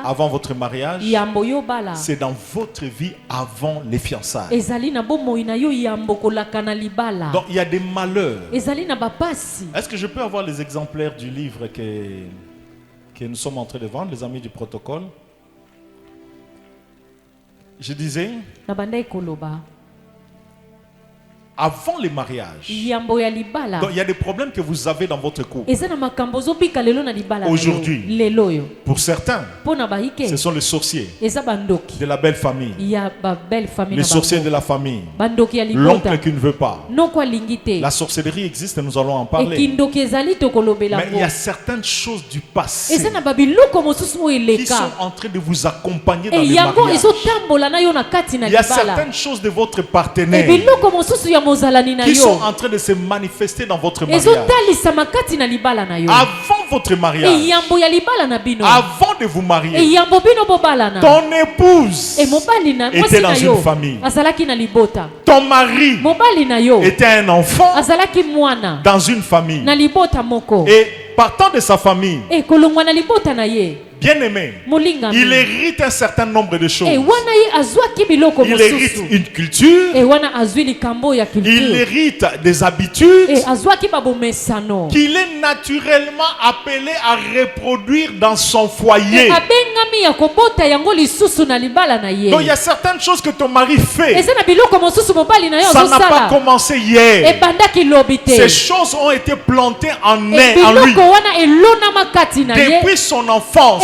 avant votre mariage, c'est dans votre vie avant les fiançailles. Donc il y a des malheurs. Est-ce que je peux avoir les exemplaires du livre que nous sommes en train de vendre, les amis du protocole? Je disais, avant les mariages, donc il y a des problèmes que vous avez dans votre couple. Aujourd'hui, pour certains, ce sont les sorciers de la belle famille, les sorciers de la famille, l'oncle qui ne veut pas. La sorcellerie existe et nous allons en parler. Mais il y a certaines choses du passé qui sont en train de vous accompagner dans les mariages. Il y a certaines choses de votre partenaire qui sont en train de se manifester dans votre mariage. Avant votre mariage, avant de vous marier, ton épouse était dans une famille. Ton mari était un enfant dans une famille. Et partant de sa famille, bien-aimé, il hérite un certain nombre de choses. Il hérite une culture. Il hérite des habitudes qu'il est naturellement appelé à reproduire dans son foyer. Donc il y a certaines choses que ton mari fait. Ça n'a pas commencé hier. Ces choses ont été plantées en lui depuis son enfance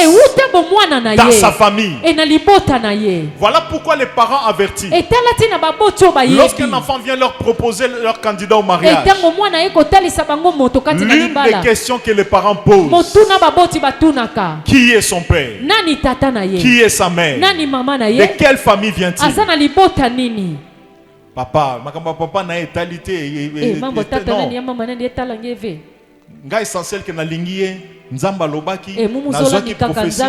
dans sa famille. Voilà pourquoi les parents avertis, lorsqu'un enfant vient leur proposer leur candidat au mariage, l'une des questions que les parents posent: qui est son père? Qui est sa mère? De quelle famille vient-il? Papa, papa na etalité. Non. Essentiel que na lingie Nzamba lobaki, nazwaki prophétie.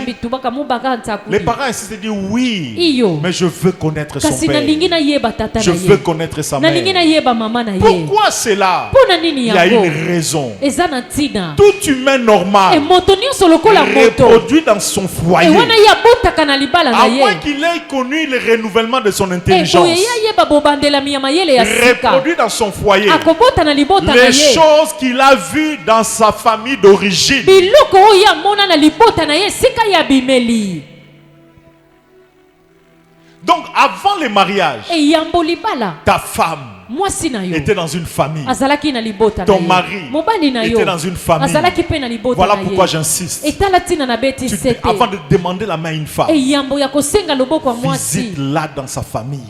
Les parents insistent et disent oui, mais je veux connaître son père. Je veux connaître sa mère. Pourquoi c'est là? Il y a une raison. Tout humain normal reproduit dans son foyer, à moins qu'il ait connu le renouvellement de son intelligence. Reproduit dans son foyer les choses qu'il a vues dans sa famille d'origine. Donc avant le mariage, ta femme était dans une famille. Ton mari était dans une famille. Voilà pourquoi j'insiste. Avant de demander la main à une femme, visite-la dans sa famille.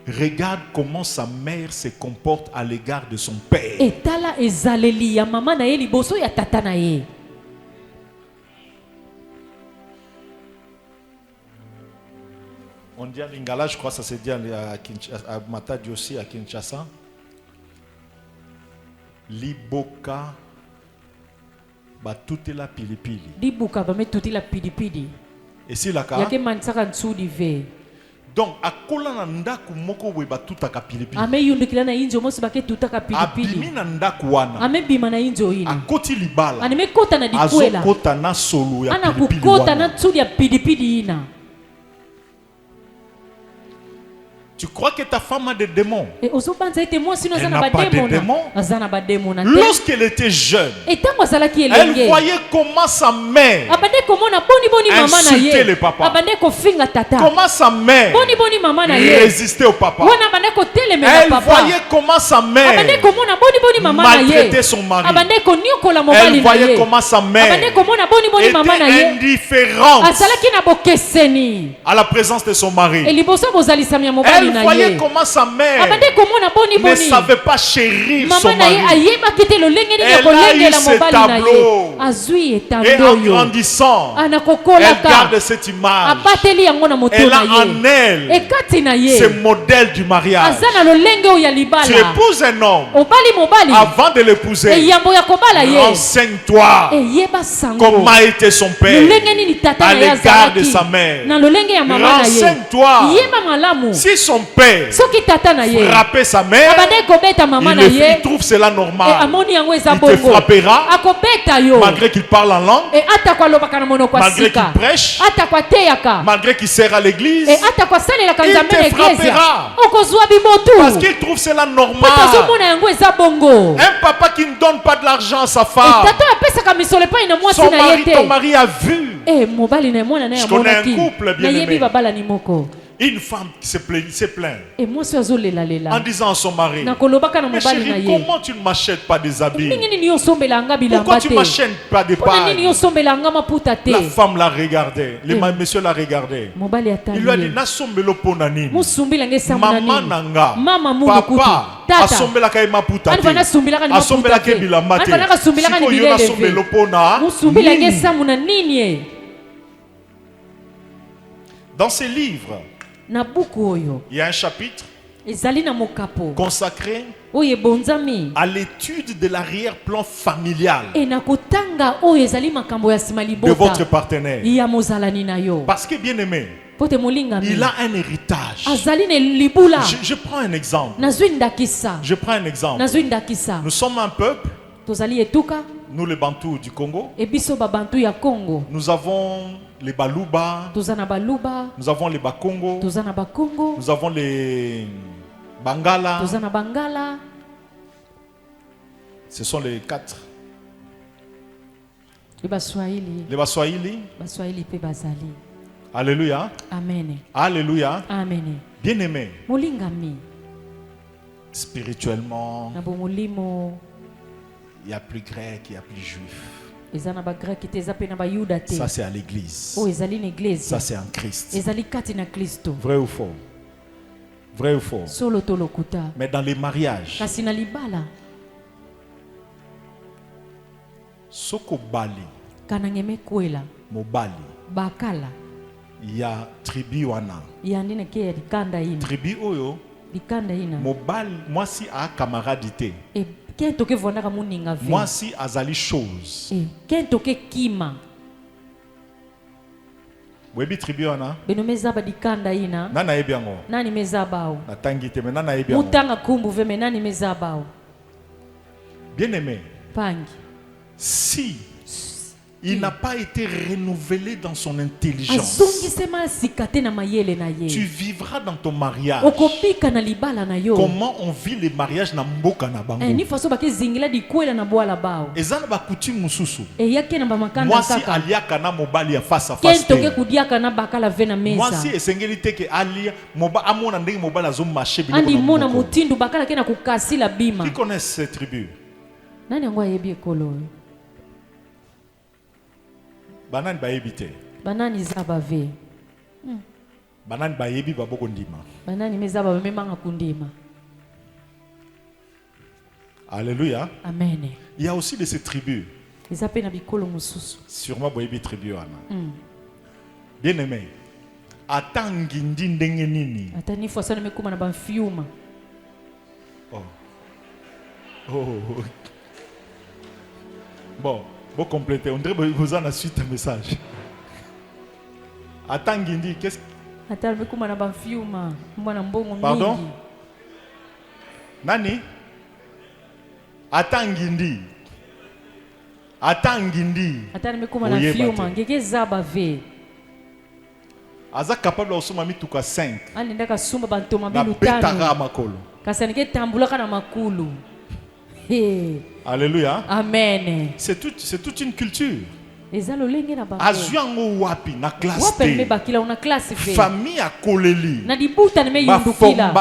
Regarde comment sa mère se comporte à l'égard de son père. On dit à Lingala, je crois que ça se dit à Matadi aussi, à Kinshasa. Liboka batutela pilipili. Liboka bametutela pilipili. Et si la yake mansaka nsudi ve. Donc akola ndaku moko we batutaka pilipili. Ame yundikila na injo mosi bake tutaka pilipili. Abimi na ndaku wana. Ame bima na injo ina. Akoti libala. Anime kota na dikwela. Azokota na solo ya pilipili. Ana kukota na tsudi ya pilipili ina. Tu crois que ta femme a des démons? Elle n'a pas de démons. Lorsqu'elle était jeune, elle voyait comment sa mère insultait le papa, comment sa mère résistait au papa. Elle voyait comment sa mère maltraitait son mari. Elle voyait comment sa mère était indifférente à la présence de son mari. Elle voyait comment sa mère ne savait pas chérir son mari. Elle a eu ce tableau. Et en grandissant, elle garde cette image. Elle a en elle ce modèle du mariage. Tu épouses un homme. Avant de l'épouser, renseigne-toi comment était son père à l'égard de sa mère. Renseigne-toi si son père frappait sa mère, il trouve cela normal. Il te frappera malgré qu'il parle en langue, malgré qu'il prêche, malgré qu'il sert à l'église. Il te frappera parce qu'il trouve cela normal. Un papa qui ne donne pas de l'argent à sa femme, ton mari a vu. Je connais un couple bien aimé. Une femme qui s'est plainte en disant à son mari: mais chérie, comment tu ne m'achètes pas des habits? Pourquoi tu ne m'achètes pas des pailles? La femme l'a regardé, le monsieur l'a regardé. Il lui a dit: nasombelo ponanini mama nanga papa asombela ka maputa asombela ke bilamate siko yo nasombelo pona nini. Dans ces livres, il y a un chapitre consacré à l'étude de l'arrière-plan familial de votre partenaire. Parce que, bien aimé, il a un héritage. Je prends un exemple. Nous sommes un peuple. Nous les Bantous du Congo. Et biso ba Bantu ya Congo. Nous avons les Baluba. Tozana Baluba. Nous avons les Bakongo. Tozana Bakongo. Nous avons les Bangala. Tozana Bangala. Ce sont les 4. Les Baswahili. Les Baswahili. Baswahili pe bazali. Alléluia. Amen. Alléluia. Amen. Bien-aimé. Molingami. Spirituellement, Na bomulimo. il y a plus grec, il y a plus juif. Ezana ba grec te zape na ba yuda te. Ça c'est à l'église. Oh ezali na église. Ça c'est en Christ. Ezali kati na Kristo. Vrai ou faux? Vrai ou faux? Solo tolokuta. Mais dans les mariages, Kasi na libala. soko bali, Kanangeme kwela. mobali, Bakala. il y a tribu wana. Yandine ke dikanda ina. Tribu oyo, Dikanda ina. mobali, moi si a camaradité, E kento ke vonaka muninga ve. moi si azali chose. E kento ke kima. Webi tribu wana, Beno mezaba dikanda ina. nana ebiango. Nani mezabao? Na tangite mais nana ebiango. Mutanga kumbu ve me nani mezabao? Bien-aimé, Pangi. si il n'a pas été renouvelé dans son intelligence, Azongisema sikate na mayele na tu ye. vivras dans ton mariage. Okopika na libala na yo. Comment on vit les mariages na mboka na bango? Ni faso bake zingila dikwela na bwala bao. Ezana ba coutume mususu. E yake na bamakanda Moi si kaka. aliaka na mobali ya face à face. Kento ke kudiaka na bakala ve na Moi si mesa. esengeli te ke alia moba amona ndenge mobali azo marcher biloko Andi na mona moko. mutindu bakala ke na kukasi la bima. Qui connaît ces tribus? Nani yango ayebi ekolo oyo? Banani bayebi te. Banani zaba ve. Banani bayebi baboko ndima. Banani mezaba memanga kundima. Alléluia. Amen. Il y a aussi de ces tribus. Eza pe na bikolo mususu. Sûrement boyebi tribu wana. Bien aimé. Atangi ndi ndenge nini? Ata ni fwasa na mekuma na banfiuma. Oh. Oh. Bon, vous complétez. On dirait que vous en avez suite un message. Attends, Guindi, qu'est-ce que... Ata mekuma na banfiuma. Mwana mbongo Pardon? mingi. Nani? Attends, Guindi. Attends, Guindi. Ata mekuma na Oyeba fiuma. te. Ngeke zaba ve. Aza capable de osoma mituka 5. Ali ndaka sumba bantoma Na bilu betara tano. makolo. Kasi nike tambulaka na makulu. Hey. Alléluia. Amen. C'est toute une culture. Eza lolenge na bango. Azuango wapi na classe Wape me T. bakila una classe fe. Famille a koleli. Na dibuta ne me yundukila.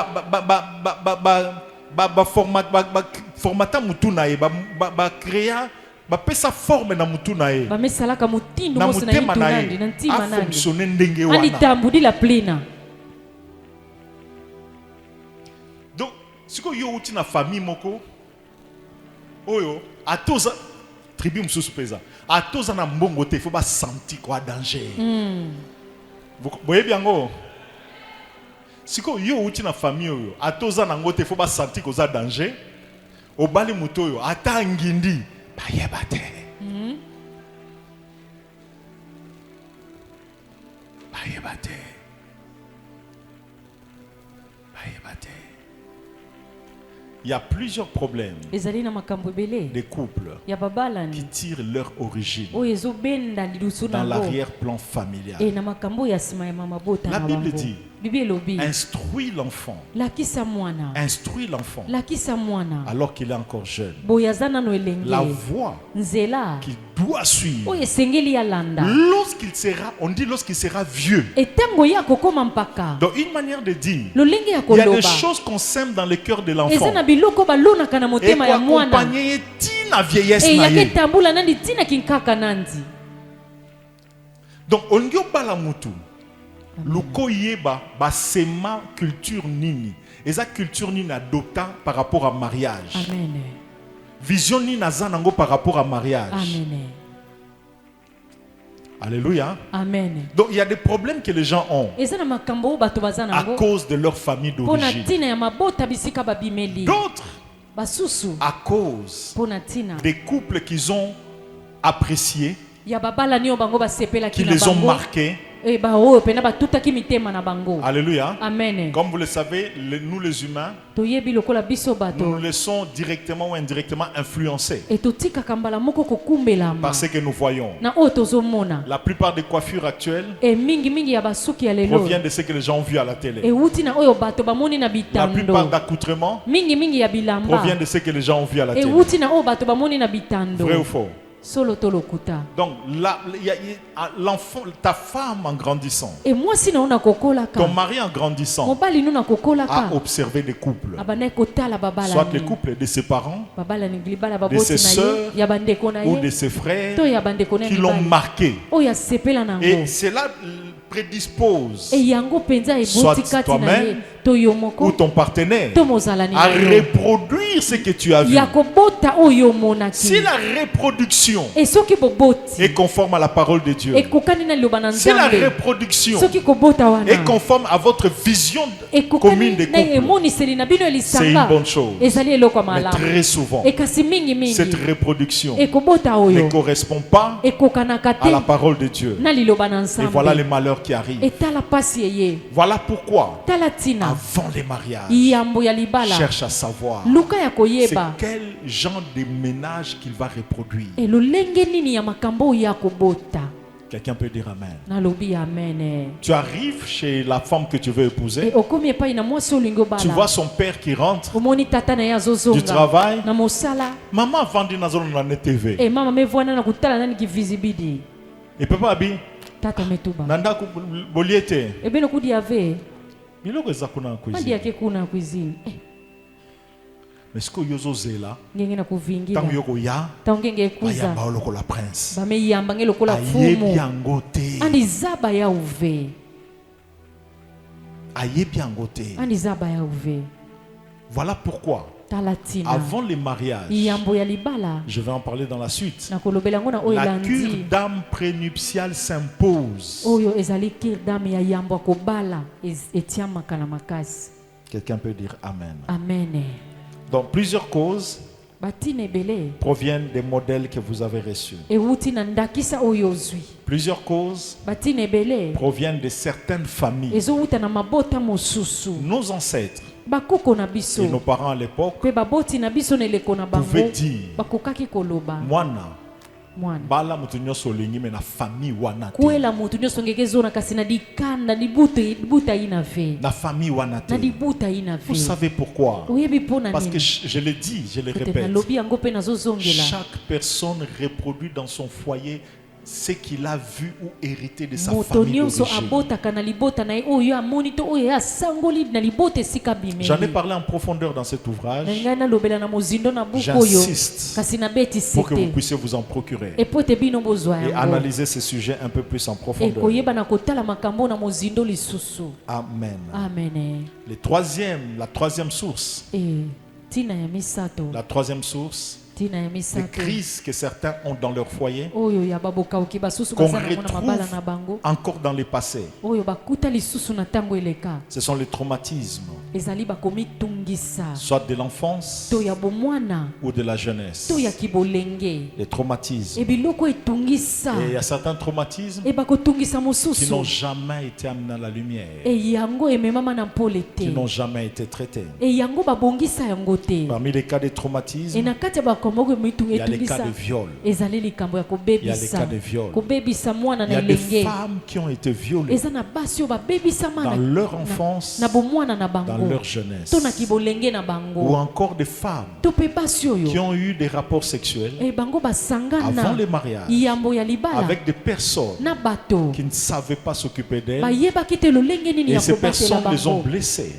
Formata mutu na ye ba créa ba pesa forme na mutu na ye. Ba mesalaka mutindu Na mosi na mutema na yitunandi na ye. ntima A nandi. fonctionner ndenge Ali wana. tambudi la plina. Donc siko yo uti na famille moko oyo atoza tribu mususu peza. Atoza na mbongo te faut ba sentir quoi danger. Vous voyez bien ngo? Siko yo uti na famille oyo atoza na ngote faut ba sentir ko za danger. Obali muto oyo ata ngindi bayeba te. Bayeba te. Bayeba te. Il y a plusieurs problèmes Ezali na makambo ebele. des couples Ya babala qui ni. tirent leur origine O ezo benda lilusu dans na go. l'arrière-plan familial. E na makambo ya sima ya mama bota La na Bible bango. dit, Bibi elobi. instruis l'enfant. Lakisa mwana. Instruis l'enfant Lakisa mwana. alors qu'il est encore jeune. Boyaza nano elenge. La voie Nzela. qu'il doit suivre. O esengeli ya landa. Lorsqu'il sera, on dit lorsqu'il sera vieux. Etango ya kokoma mpaka. Donc une manière de dire, Lolenge ya il y a des koloba. choses qu'on sème dans le cœur de Eza l'enfant. na biloko balonaka na Et motema ya mwana. accompagner tina vieillesse E na yake ye. tambula nandi tina kinkaka nandi. Donc on dit bala mutu. Luko yeba ba sema culture nini. Et ça culture nini adopta par rapport à mariage. Amen. Vision nini nazanango par rapport à mariage. Amen. Alléluia. Amen. Donc il y a des problèmes que les gens ont Eza na makambo bato baza à nango. cause de leur famille Pona d'origine. tina ya mabota bisika babimeli. D'autres Basusu. à cause Pona tina. des couples qu'ils ont appréciés, Ya babala niyo bango basepela qui kina les ont bango. marqués. Alléluia. Amen. Comme vous le savez, nous les humains, nous nous laissons directement ou indirectement influencer par ce que nous voyons. La plupart des coiffures actuelles proviennent de ce que les gens ont vu à la télé. La plupart d'accoutrements proviennent de ce que les gens ont vu à la télé. Vrai ou faux? Donc, l'enfant, ta femme en grandissant, ton mari en grandissant, a observé des couples. Soit les couples de ses parents, de ses soeurs ou de ses frères qui l'ont marqué. Et cela prédispose soit toi-même ou ton partenaire à reproduire ce que tu as vu. Si la reproduction est conforme à la parole de Dieu, si la reproduction est conforme à votre vision commune des couples, c'est une bonne chose. Mais très souvent, cette reproduction ne correspond pas à la parole de Dieu. Et voilà les malheurs qui arrivent. Voilà pourquoi avant les mariages, cherche à savoir c'est quel genre de ménage qu'il va reproduire. Quelqu'un peut dire Amen. Tu arrives chez la femme que tu veux épouser. Tu vois son père qui rentre du travail. Maman a vendu dans une TV. Et papa a dit Nanda boliete. Miloko za kuna cuisine. Mais ce que yozo zela, tant yoko ya, aya baoloko la prince. Aye biangote. Voilà pourquoi. Avant les mariages, je vais en parler dans la suite. La cure d'âme prénuptiale s'impose. Quelqu'un peut dire Amen. Donc plusieurs causes proviennent des modèles que vous avez reçus. Plusieurs causes proviennent de certaines familles. Nos ancêtres et nos parents à l'époque pouvaient dire Bala mutu nyonso olingi me na famille wana te. Na famille wana te. Vous savez pourquoi? Parce que je le dis, je le répète. Chaque personne reproduit dans son foyer ce qu'il a vu ou hérité de sa famille d'origine. J'en ai parlé en profondeur dans cet ouvrage. J'insiste pour que vous puissiez vous en procurer et analyser ce sujet un peu plus en profondeur. Amen. La troisième source. La troisième source. Les crises que certains ont dans leur foyer, qu'on retrouve encore dans le passé. Ce sont les traumatismes, soit de l'enfance ou de la jeunesse. Les traumatismes. Et il y a certains traumatismes qui n'ont jamais été amenés à la lumière, qui n'ont jamais été traités. Parmi les cas de traumatisme, il y a les cas de viol. Il y a les cas de viol. Il y a des femmes qui ont été violées dans leur enfance, dans leur jeunesse. Ou encore des femmes qui ont eu des rapports sexuels avant le mariage avec des personnes qui ne savaient pas s'occuper d'elles. Et ces personnes les ont blessées,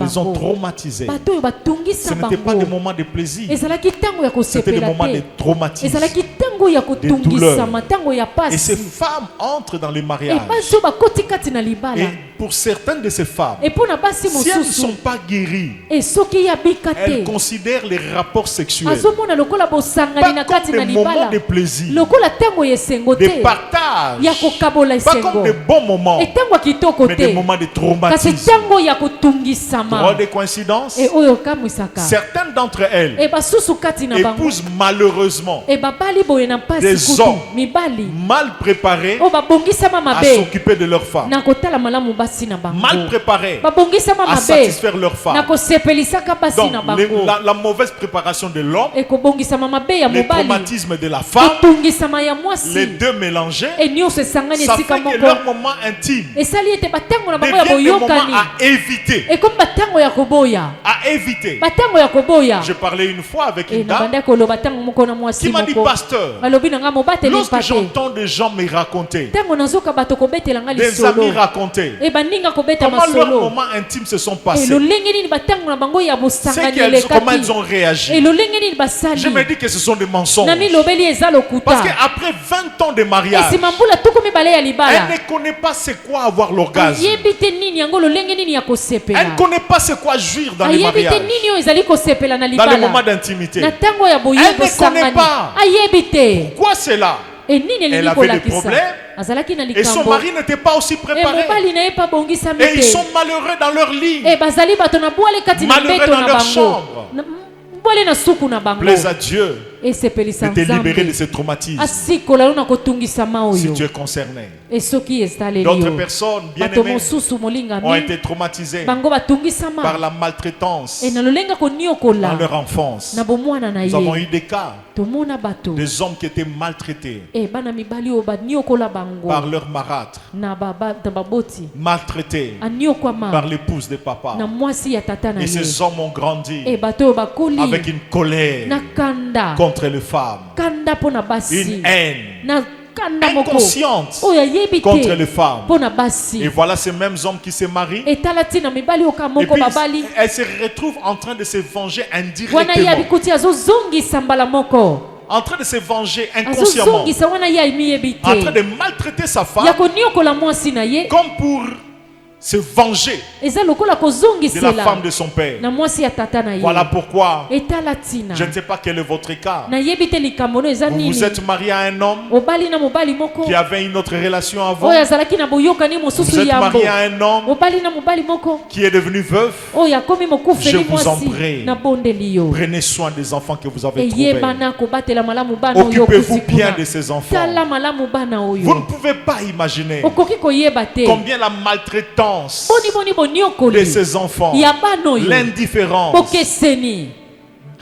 les ont traumatisées. Ce n'était pas des moments de plaisir. C'était des moments de traumatisme, de douleur. Et ces femmes entrent dans les mariages. Et pour certaines de ces femmes, si elles ne sont pas guéries, elles considèrent les rapports sexuels pas comme des moments de plaisir, de partage passage, pas comme des bons moments, mais des moments de traumatisme. Trop de coïncidences. Certaines d'entre elles épousent malheureusement des hommes mal préparés à s'occuper de leur femme, mal préparés à satisfaire leur femme. Donc la mauvaise préparation de l'homme, le traumatisme de la femme, les deux mélangés, ça fait que leur moment intime devient des moments à éviter. À éviter. Je parlais une fois avec une dame qui m'a dit, pasteur, lorsque j'entends des gens me raconter, des amis raconter comment leurs moments intimes se sont passés, comment ils ont réagi, je me dis que ce sont des mensonges. Parce qu'après 20 ans de mariage, elle ne connaît pas c'est quoi avoir l'orgasme. Elle ne connaît pas c'est quoi jouir dans les mariages, dans les moments d'intimité. Elle ne connaît pas. Pourquoi c'est là? Elle avait des problèmes et son mari n'était pas aussi préparé. Et ils sont malheureux dans leur lit, malheureux dans leur chambre. Plaise à Dieu de te libérer de ce traumatisme si tu es concerné. D'autres personnes bien aimées ont été traumatisées par la maltraitance dans leur enfance. Nous avons eu des cas des hommes qui étaient maltraités par leur marâtre, maltraités par l'épouse de papa. Et ces hommes ont grandi avec une colère contre les femmes, une haine inconsciente contre les femmes. Et voilà ces mêmes hommes qui se marient et puis elles se retrouvent en train de se venger indirectement, en train de se venger inconsciemment, en train de maltraiter sa femme comme pour se venger de la femme de son père. Voilà pourquoi je ne sais pas quel est votre cas. Vous êtes marié à un homme qui avait une autre relation avant. Vous êtes marié à un homme qui est devenu veuf. Je vous en prie, prenez soin des enfants que vous avez trouvés. Occupez-vous bien de ces enfants. Vous ne pouvez pas imaginer combien la maltraitance de ces enfants, l'indifférence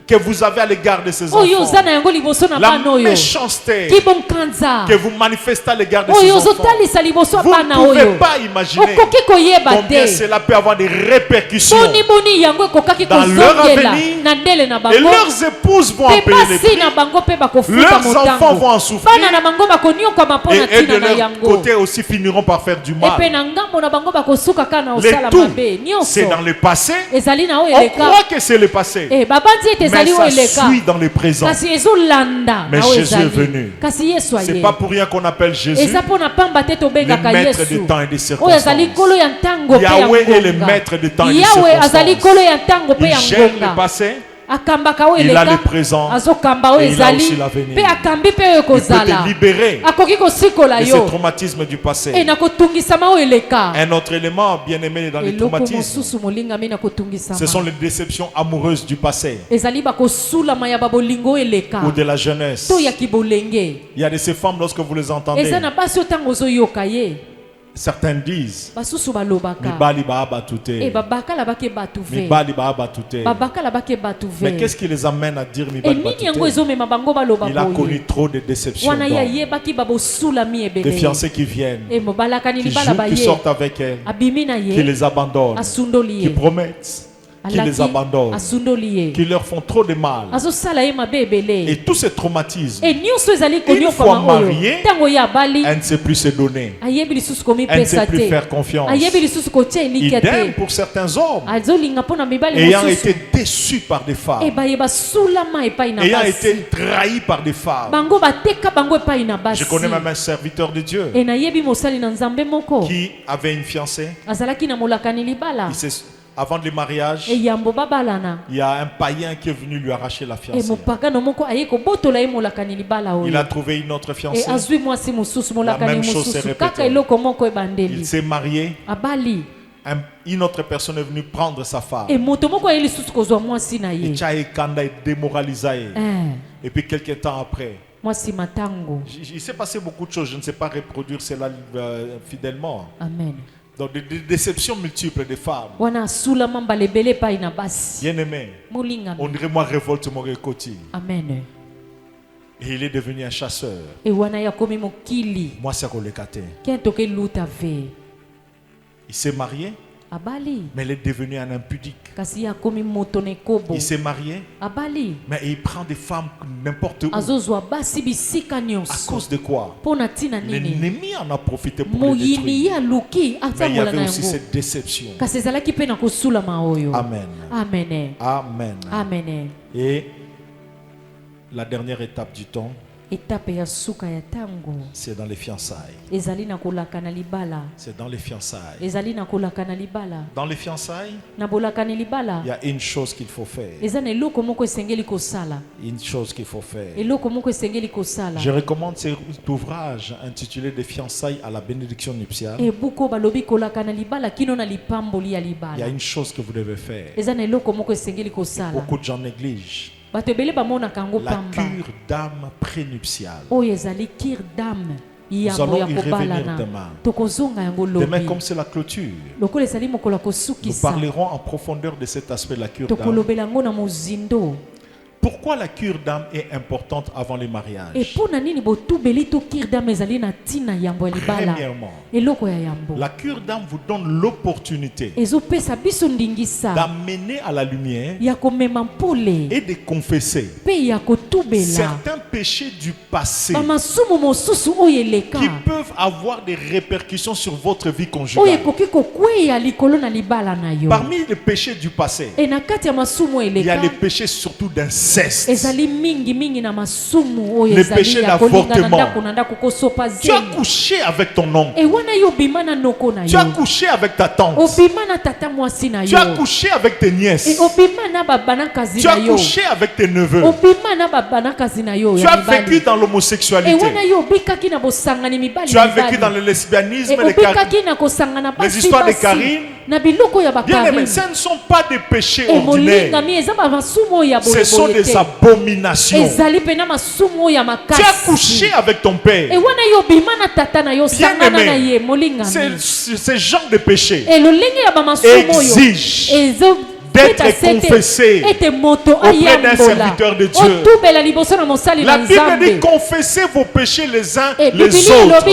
que vous avez à l'égard de ces enfants, la méchanceté que vous manifestez à l'égard de ces enfants, vous ne pouvez pas imaginer combien cela peut avoir des répercussions dans leur avenir, et leurs épouses vont en payer les prix, leurs enfants vont en souffrir, et de leur côté aussi finiront par faire du mal. Le tout, c'est dans le passé. On croit que c'est le passé, mais ça suit dans le présent. Mais Jésus est venu. C'est pas pour rien qu'on appelle Jésus le maître des temps et des circonstances. Yahweh est le maître des temps et des circonstances. Il gère le passé, il a le présent et il a aussi l'avenir. Il peut te libérer de ce traumatisme du passé. Un autre élément bien aimé dans les traumatismes, ce sont les déceptions amoureuses du passé ou de la jeunesse. Il y a de ces femmes, lorsque vous les entendez, certains disent Mibali Baba Touté. Mibali Baba Touté. Mais qu'est-ce qui les amène à dire Mibali Baba Touté? Il a connu trop de déceptions, des fiancés qui viennent, qui jouent, qui sortent avec elle, qui les abandonnent, qui promettent, qui les abandonnent, qui leur font trop de mal. Et tous ces traumatismes, une fois mariée, elle ne sait plus se donner, elle ne sait plus faire confiance. Idem pour certains hommes ayant été déçus par des femmes, ayant été trahis par des femmes. Je connais même un serviteur de Dieu qui avait une fiancée. Avant le mariage, il y a un païen qui est venu lui arracher la fiancée. Il a trouvé une autre fiancée. La même chose s'est répétée. Il s'est marié. Une autre personne est venue prendre sa femme. Et Tchaï Kanda est démoralisé. Et puis quelques temps après, il s'est passé beaucoup de choses. Je ne sais pas reproduire cela fidèlement. Amen. Donc des déceptions multiples des femmes. Bien aimé, on dirait moi révolte mon récoti. Amen. Et il est devenu un chasseur. Moi c'est Kolekate. Il s'est marié. Mais il est devenu un impudique. Il s'est marié. Mais il prend des femmes n'importe où. À cause de quoi? L'ennemi en a profité pour le détruire. Mais il y avait aussi cette déception. Amen. Amen. Amen. Amen. Et la dernière étape du temps, c'est dans les fiançailles. C'est dans les fiançailles. Dans les fiançailles, il y a une chose qu'il faut faire. Une chose qu'il faut faire. Je recommande cet ouvrage intitulé Des fiançailles à la bénédiction nuptiale. Il y a une chose que vous devez faire. Beaucoup de gens négligent. La cure d'âme prénuptiale. Nous allons y revenir demain. Demain, comme c'est la clôture, nous parlerons en profondeur de cet aspect de la cure d'âme. Pourquoi la cure d'âme est importante avant les mariages? Premièrement, la cure d'âme vous donne l'opportunité d'amener à la lumière et de confesser certains péchés du passé qui peuvent avoir des répercussions sur votre vie conjugale. Parmi les péchés du passé, il y a les péchés surtout d'inceste. Le péché d'avortement. Tu as couché avec ton oncle. Tu as couché avec ta tante. Tu as couché avec tes nièces. Tu as couché avec tes neveux. Tu as vécu dans l'homosexualité. Tu as vécu dans le lesbianisme, les histoires de Karine. Bien aimé, ce ne sont pas des péchés ordinaires. Ce sont des abominations. Tu as couché avec ton père. Bien aimé, ce genre de péché exige d'être confessé auprès d'un serviteur de Dieu. La Bible dit confessez vos péchés les uns les autres.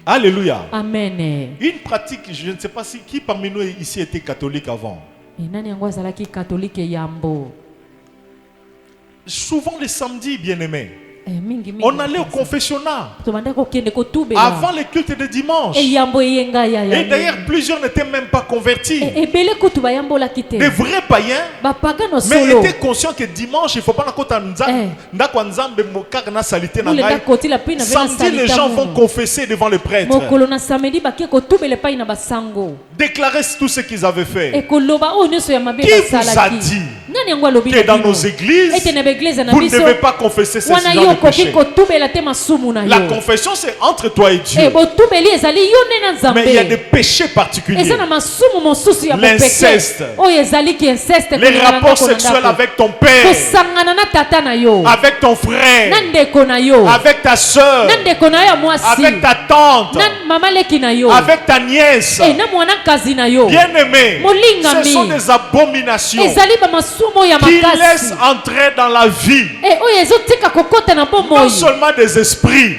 Alléluia. Amen. Une pratique, je ne sais pas si qui parmi nous ici était catholique avant. Souvent les samedis, bien aimés, on allait au confessionnat avant le culte de dimanche. Et d'ailleurs, plusieurs n'étaient même pas convertis. Des vrais païens, mais étaient conscients que dimanche, il ne faut pas samedi, les gens vont confesser devant le prêtre, déclarer tout ce qu'ils avaient fait. Qui vous a dit que dans nos églises, vous ne devez pas confesser ces gens de péché? La confession, c'est entre toi et Dieu. Mais il y a des péchés particuliers. L'inceste, les rapports sexuels avec ton père, avec ton frère, avec ta soeur, avec ta tante, avec ta nièce. Bien aimé, ce sont des abominations qui laissent entrer dans la vie non seulement des esprits,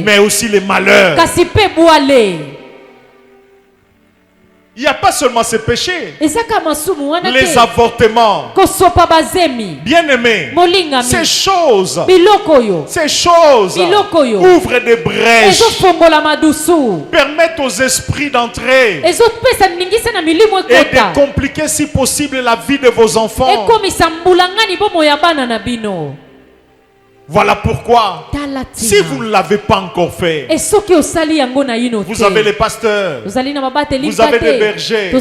mais aussi les malheurs. Il n'y a pas seulement ces péchés, les avortements. Bien aimé, ces choses ouvrent des brèches, permettent aux esprits d'entrer et de compliquer si possible la vie de vos enfants. Voilà pourquoi, si vous ne l'avez pas encore fait, vous avez les pasteurs, vous avez les bergers,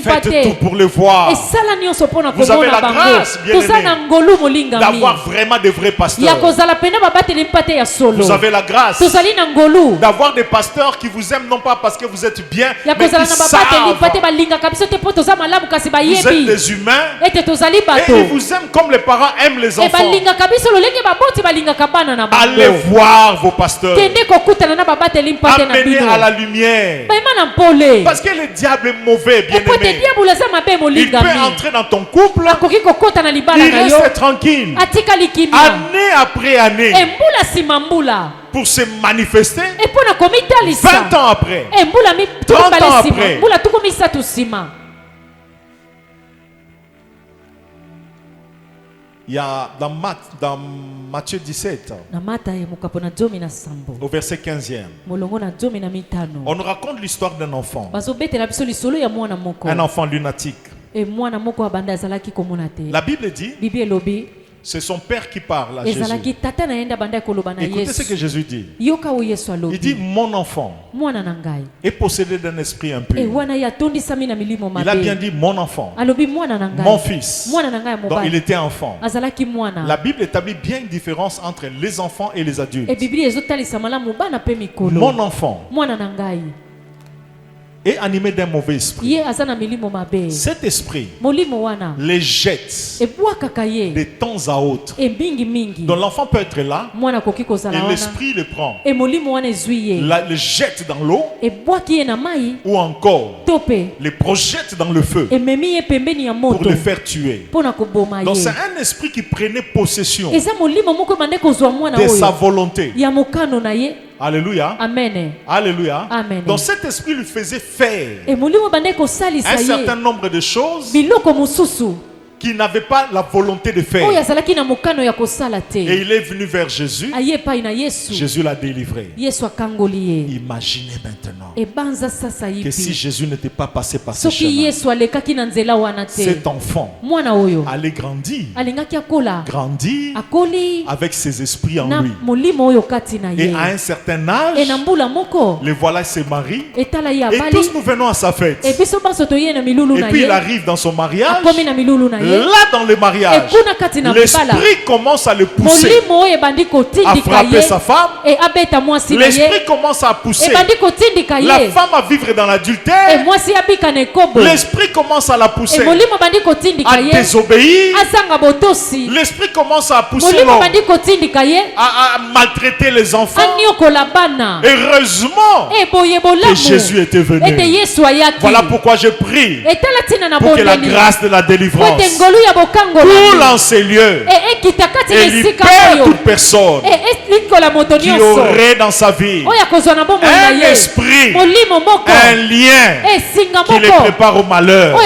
faites tout pour les voir. Vous avez la grâce, bien-aimés, d'avoir vraiment des vrais pasteurs. Vous avez la grâce d'avoir des pasteurs qui vous aiment non pas parce que vous êtes bien, mais qui savent. Vous êtes des humains et ils vous aiment comme les parents aiment les enfants. Allez voir vos pasteurs. Amenez à la lumière. Parce que le diable est mauvais, bien-aimé. Il peut entrer dans ton couple. Il reste tranquille. Année après année. Pour se manifester 20 ans après, 30 ans après. Il y a dans Matthieu 17, au verset 15e, on nous raconte l'histoire d'un enfant. Un enfant lunatique. La Bible dit, c'est son père qui parle à Jésus. Écoutez ce que Jésus dit. Il dit, mon enfant est possédé d'un esprit impur. Il a bien dit mon enfant, mon fils. Donc il était enfant. La Bible établit bien une différence entre les enfants et les adultes. Mon enfant est animé d'un mauvais esprit. Cet esprit les jette de temps à autre. Donc l'enfant peut être là et l'esprit le prend, le jette dans l'eau ou encore le projette dans le feu pour le faire tuer. Donc c'est un esprit qui prenait possession de sa volonté. Alléluia. Amen. Alléluia. Amen. Donc cet esprit lui faisait faire un certain nombre de choses qui n'avait pas la volonté de faire. Et il est venu vers Jésus. Jésus l'a délivré. Imaginez maintenant que si Jésus n'était pas passé par ce chemin, cet enfant allait grandir avec ses esprits en lui. Et à un certain âge, le voilà se marie. Et tous nous venons à sa fête. Et puis il arrive dans son mariage. Là dans le mariage, l'esprit commence à le pousser à frapper sa femme. L'esprit commence à pousser la femme à vivre dans l'adultère. L'esprit commence à la pousser à désobéir. L'esprit commence à pousser l'homme à maltraiter les enfants. Heureusement que Jésus était venu. Voilà pourquoi je prie pour que la grâce de la délivrance coule en ces lieux et libère toute personne qui aurait dans sa vie un esprit, un lien qui les prépare au malheur.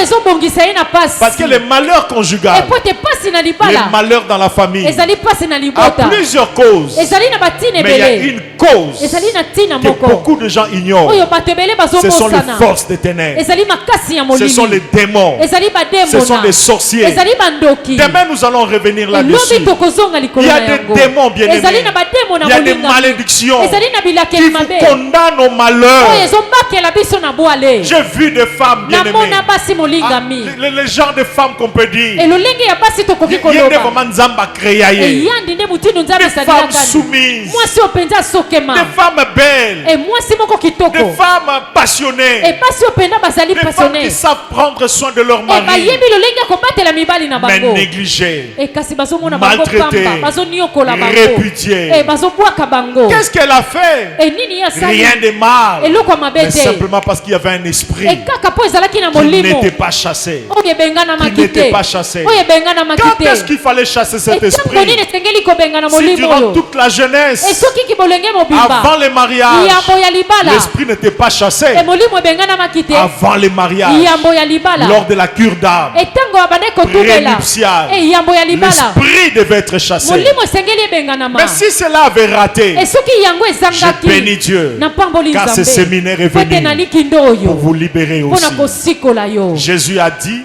Parce que le malheur conjugal, le malheur dans la famille a plusieurs causes, mais il y a une cause que beaucoup de gens ignorent. Ce sont les forces des ténèbres, ce sont les démons, ce sont les sorciers. Demain nous allons revenir là-dessus. Il y a des démons, bien-aimés. Il y a des malédictions qui vous condamnent au malheur. J'ai vu des femmes, bien-aimées. Le genre de femmes qu'on peut dire. Il y a des femmes soumises, des femmes belles, des femmes passionnées, des femmes qui savent prendre soin de leur mari, mais négligées, maltraitées, répudiées. Qu'est-ce qu'elle a fait? Rien de mal, mais simplement parce qu'il y avait un esprit qui n'était pas chassé. Qui n'était pas chassé. Quand est-ce qu'il fallait chasser cet esprit? Si durant toute la jeunesse, avant le mariage, l'esprit n'était pas chassé. Avant le mariage, lors de la cure d'âme prénuptiale, l'esprit devait être chassé. Mais si cela avait raté, je bénis Dieu, car ce séminaire est venu pour vous libérer aussi. Jésus a dit,